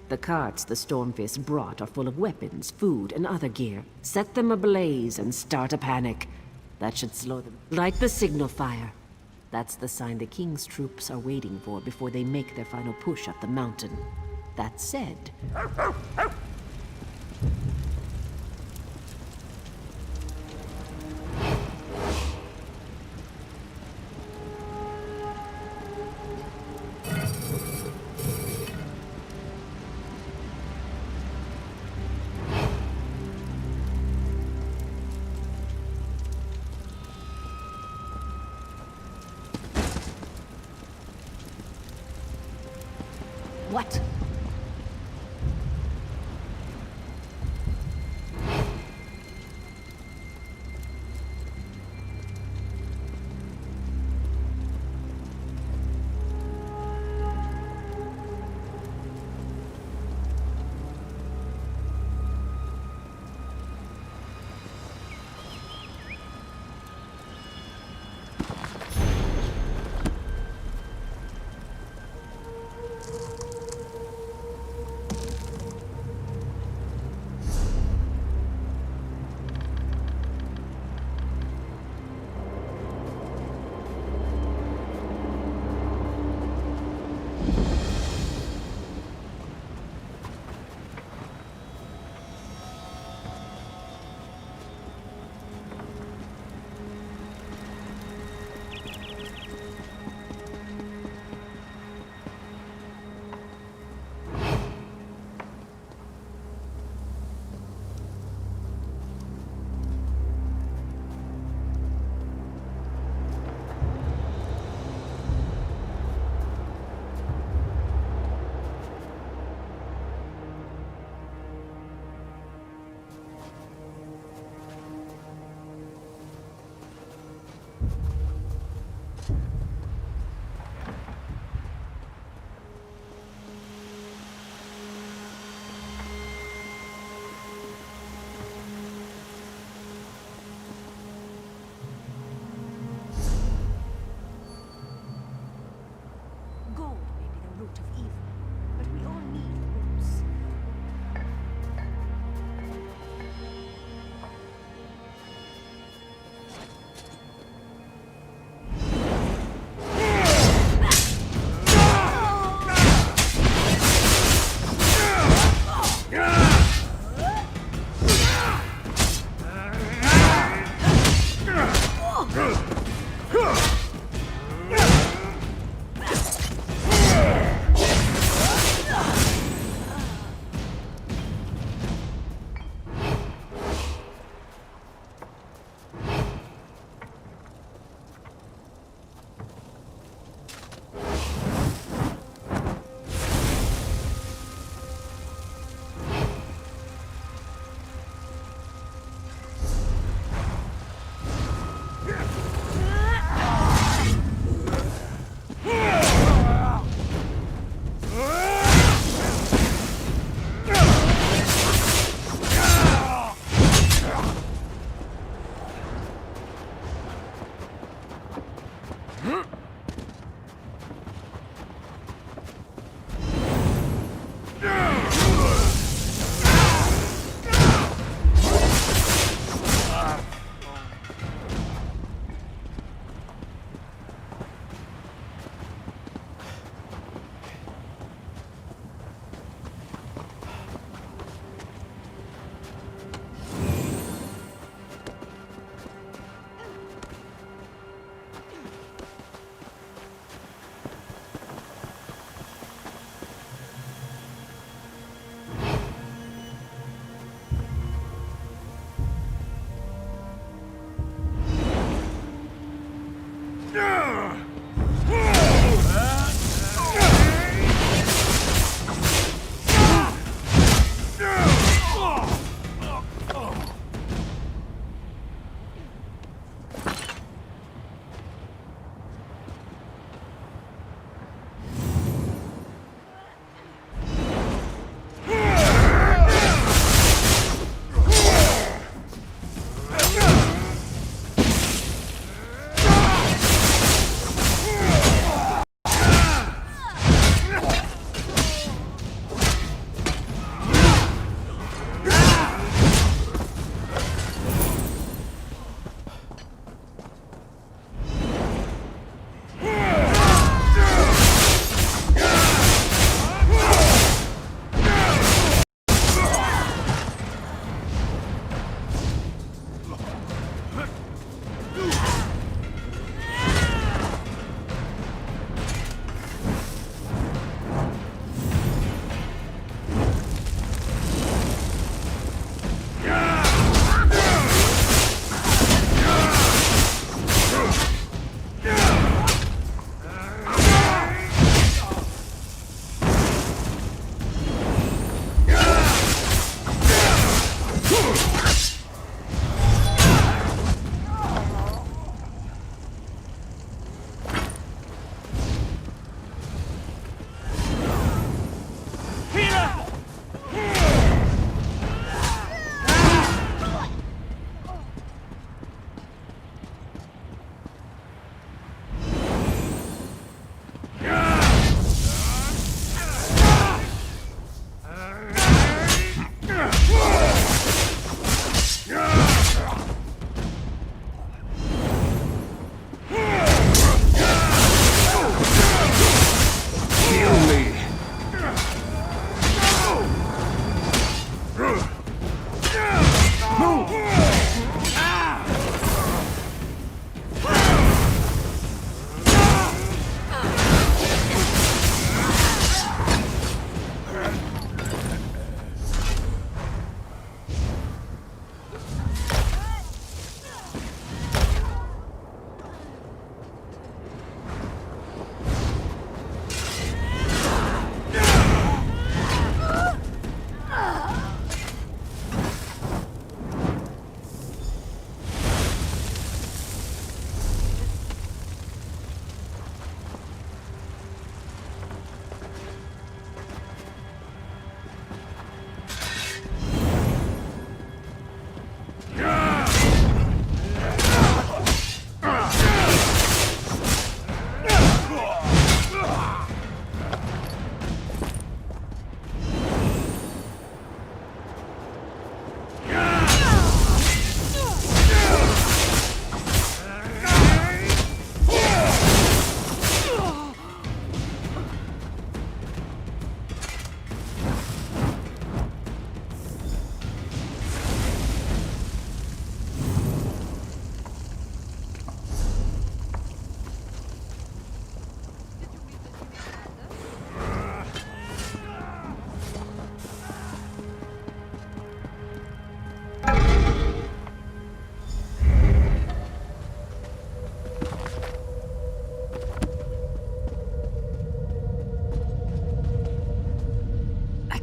The carts the Stormfist brought are full of weapons, food, and other gear. Set them ablaze and start a panic. That should slow them. Light the signal fire. That's the sign the King's troops are waiting for before they make their final push up the mountain. That said... What? Gold may be the root of evil, but we all need roots.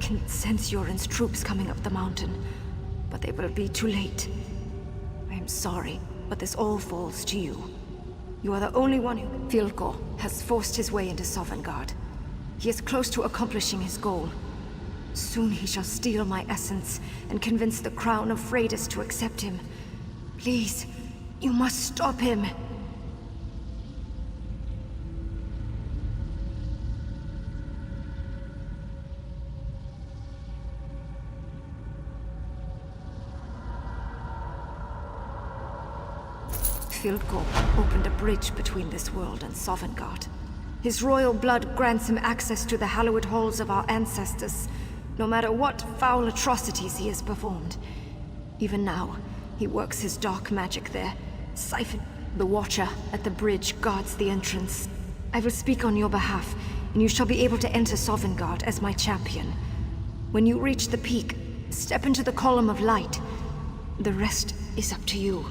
can sense Yoren's troops coming up the mountain, but they will be too late. I am sorry, but this all falls to you. You are the only one who... Filgo has forced his way into Sovngarde. He is close to accomplishing his goal. Soon he shall steal my essence and convince the crown of Freydis to accept him. Please, you must stop him. Filgo opened a bridge between this world and Sovngarde. His royal blood grants him access to the hallowed halls of our ancestors, no matter what foul atrocities he has performed. Even now, he works his dark magic there, siphon. The Watcher at the bridge guards the entrance. I will speak on your behalf, and you shall be able to enter Sovngarde as my champion. When you reach the peak, step into the column of light. The rest is up to you.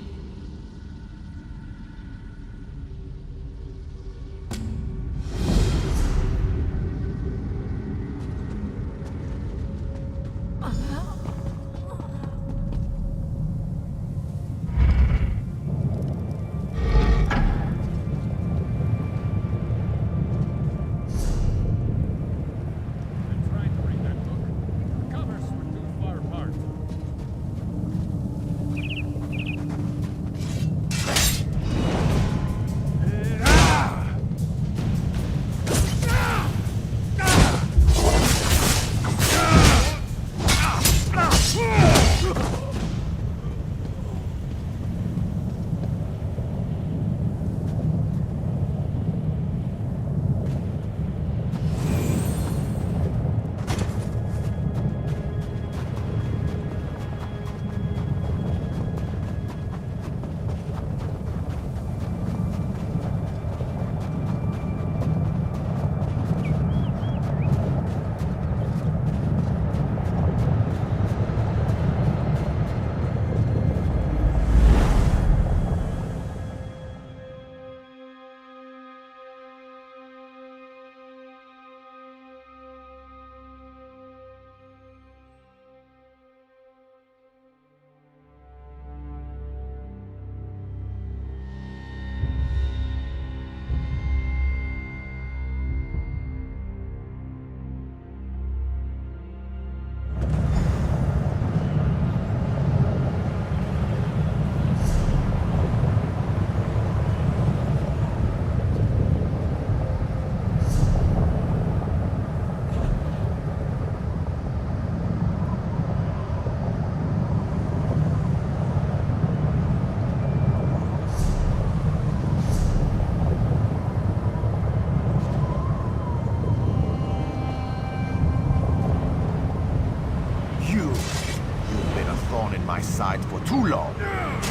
My side for too long.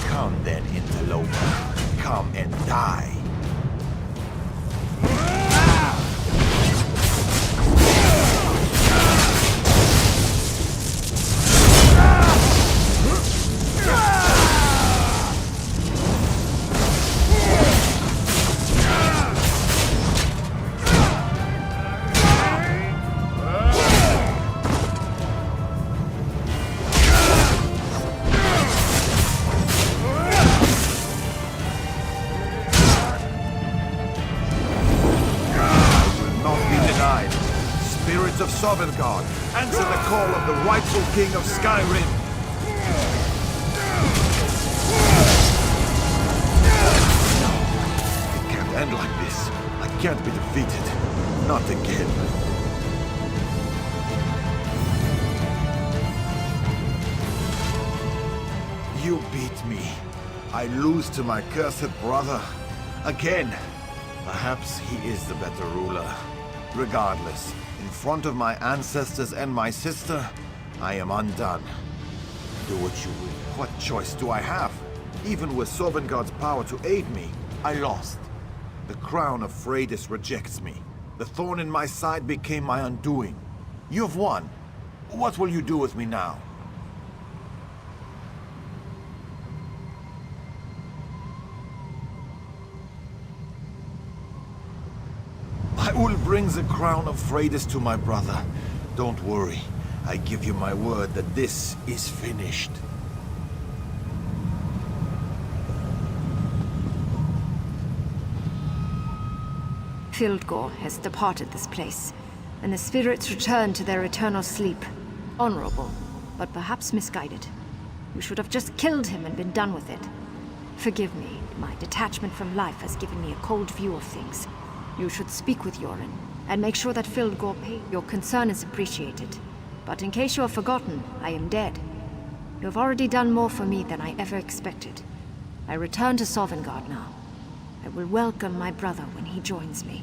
Come then, interloper. Come and die. Of Sovngarde, answer the call of the rightful king of Skyrim. No, it can't end like this. I can't be defeated. Not again. You beat me. I lose to my cursed brother. Again. Perhaps he is the better ruler. Regardless, in front of my ancestors and my sister, I am undone. Do what you will. What choice do I have? Even with Sovngarde's power to aid me, I lost. The crown of Freydis rejects me. The thorn in my side became my undoing. You've won. What will you do with me now? I will bring the crown of Freydis to my brother. Don't worry. I give you my word that this is finished. Fildgor has departed this place, and the spirits return to their eternal sleep. Honorable, but perhaps misguided. We should have just killed him and been done with it. Forgive me, my detachment from life has given me a cold view of things. You should speak with Yoren, and make sure that Fildgor pays. Your concern is appreciated. But in case you have forgotten, I am dead. You have already done more for me than I ever expected. I return to Sovngarde now. I will welcome my brother when he joins me.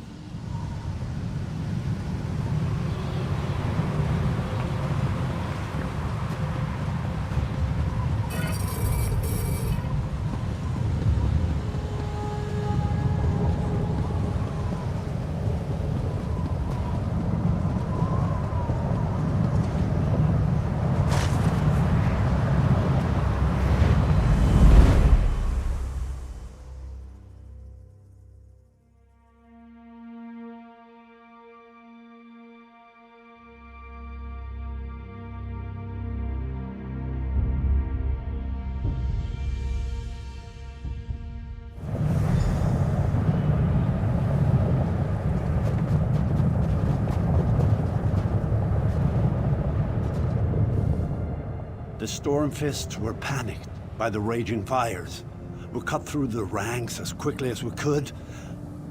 The Stormfists were panicked by the raging fires. We cut through the ranks as quickly as we could,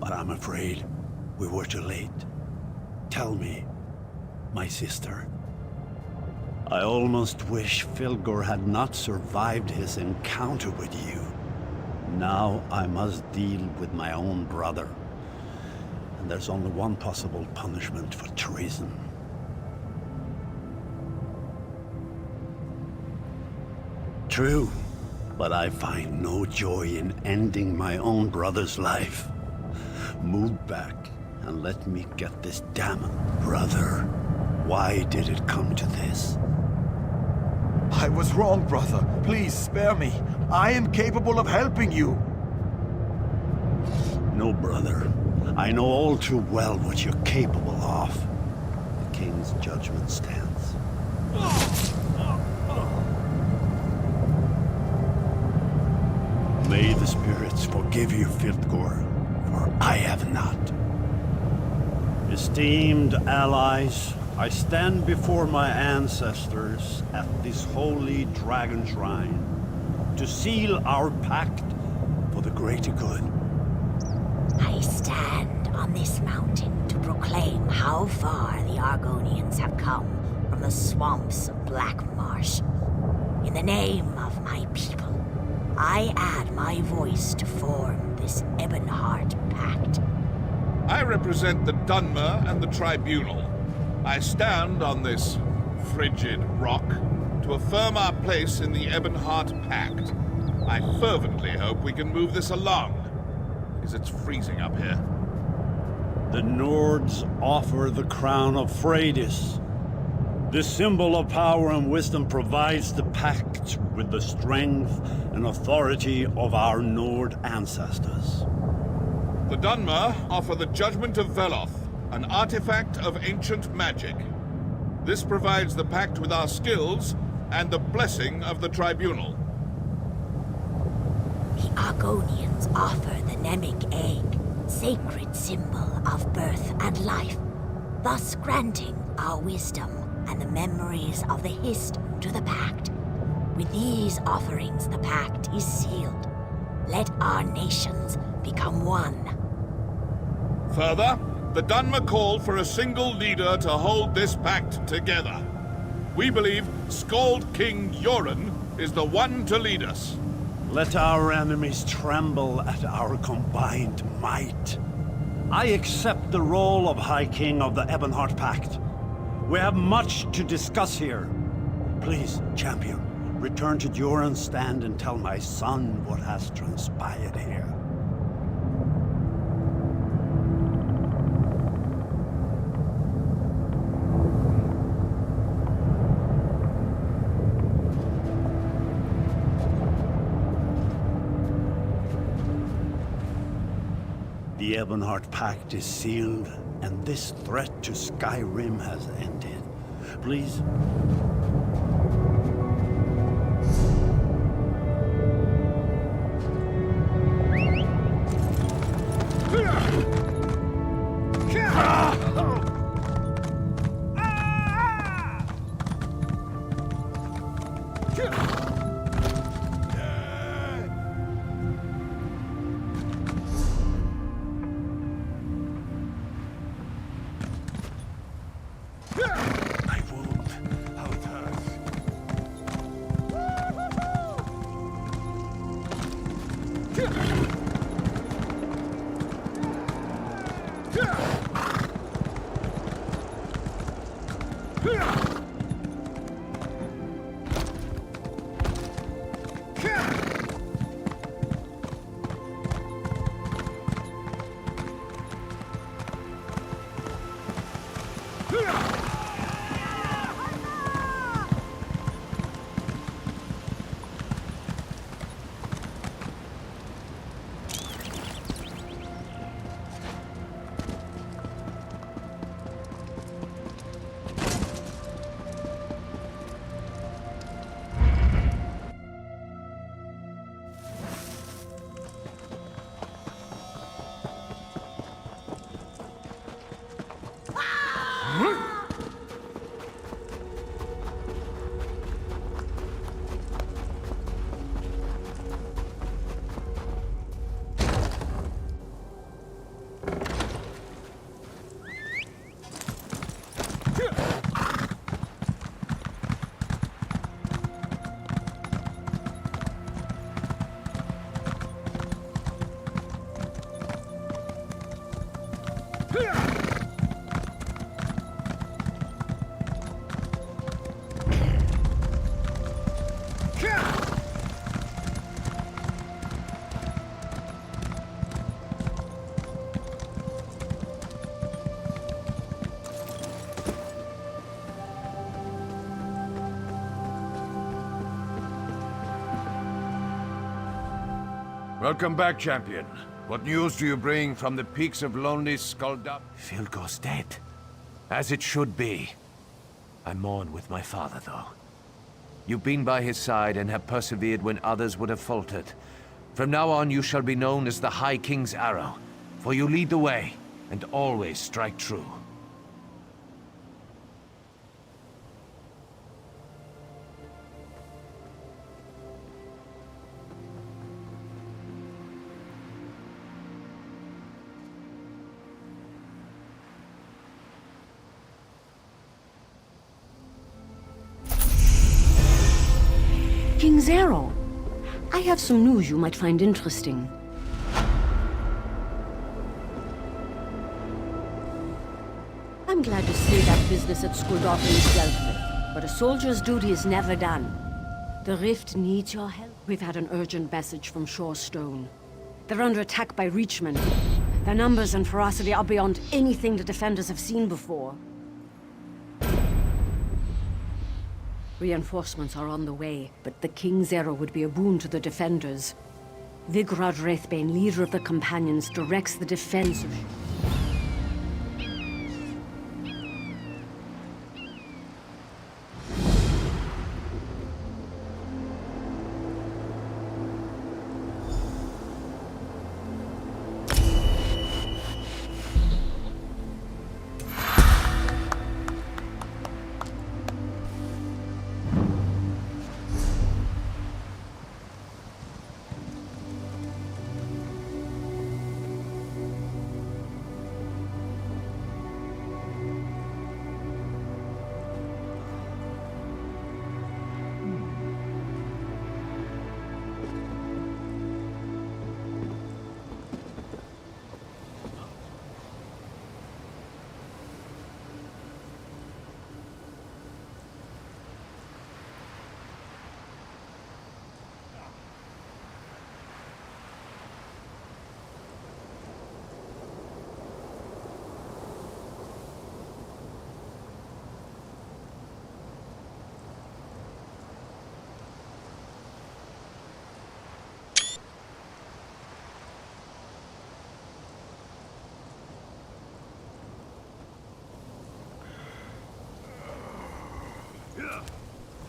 but I'm afraid we were too late. Tell me, my sister. I almost wish Fildgor had not survived his encounter with you. Now I must deal with my own brother. And there's only one possible punishment for treason. True, but I find no joy in ending my own brother's life. Move back and let me get this damn brother. Why did it come to this? I was wrong, brother. Please spare me. I am capable of helping you. No, brother. I know all too well what you're capable of. The King's judgment stands. May the spirits forgive you, Fildgor, for I have not. Esteemed allies, I stand before my ancestors at this holy dragon shrine to seal our pact for the greater good. I stand on this mountain to proclaim how far the Argonians have come from the swamps of Black Marsh. In the name of my people, I add my voice to form this Ebonheart Pact. I represent the Dunmer and the Tribunal. I stand on this frigid rock to affirm our place in the Ebonheart Pact. I fervently hope we can move this along, because it's freezing up here. The Nords offer the crown of Freydis. This symbol of power and wisdom provides the pact with the strength and authority of our Nord ancestors. The Dunmer offer the Judgment of Veloth, an artifact of ancient magic. This provides the pact with our skills and the blessing of the Tribunal. The Argonians offer the Nemic Egg, sacred symbol of birth and life, thus granting our wisdom and the memories of the Hist to the Pact. With these offerings, the Pact is sealed. Let our nations become one. Further, the Dunmer call for a single leader to hold this pact together. We believe Skald King Yoren is the one to lead us. Let our enemies tremble at our combined might. I accept the role of High King of the Ebonheart Pact. We have much to discuss here. Please, champion, return to Joran's stand and tell my son what has transpired here. The Ebonheart Pact is sealed, and this threat to Skyrim has ended. please? Welcome back, champion. What news do you bring from the peaks of lonely Skuldap? Fildgor's dead. As it should be. I mourn with my father, though. You've been by his side and have persevered when others would have faltered. From now on, you shall be known as the High King's Arrow, for you lead the way, and always strike true. King's Arrow. I have some news you might find interesting. I'm glad to see that business at Skuldorf is dealt with, but a soldier's duty is never done. The Rift needs your help. We've had an urgent message from Shorestone. They're under attack by Reachmen. Their numbers and ferocity are beyond anything the defenders have seen before. Reinforcements are on the way, but the King's Arrow would be a boon to the defenders. Vigrad Wraithbane, leader of the Companions, directs the defense of...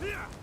you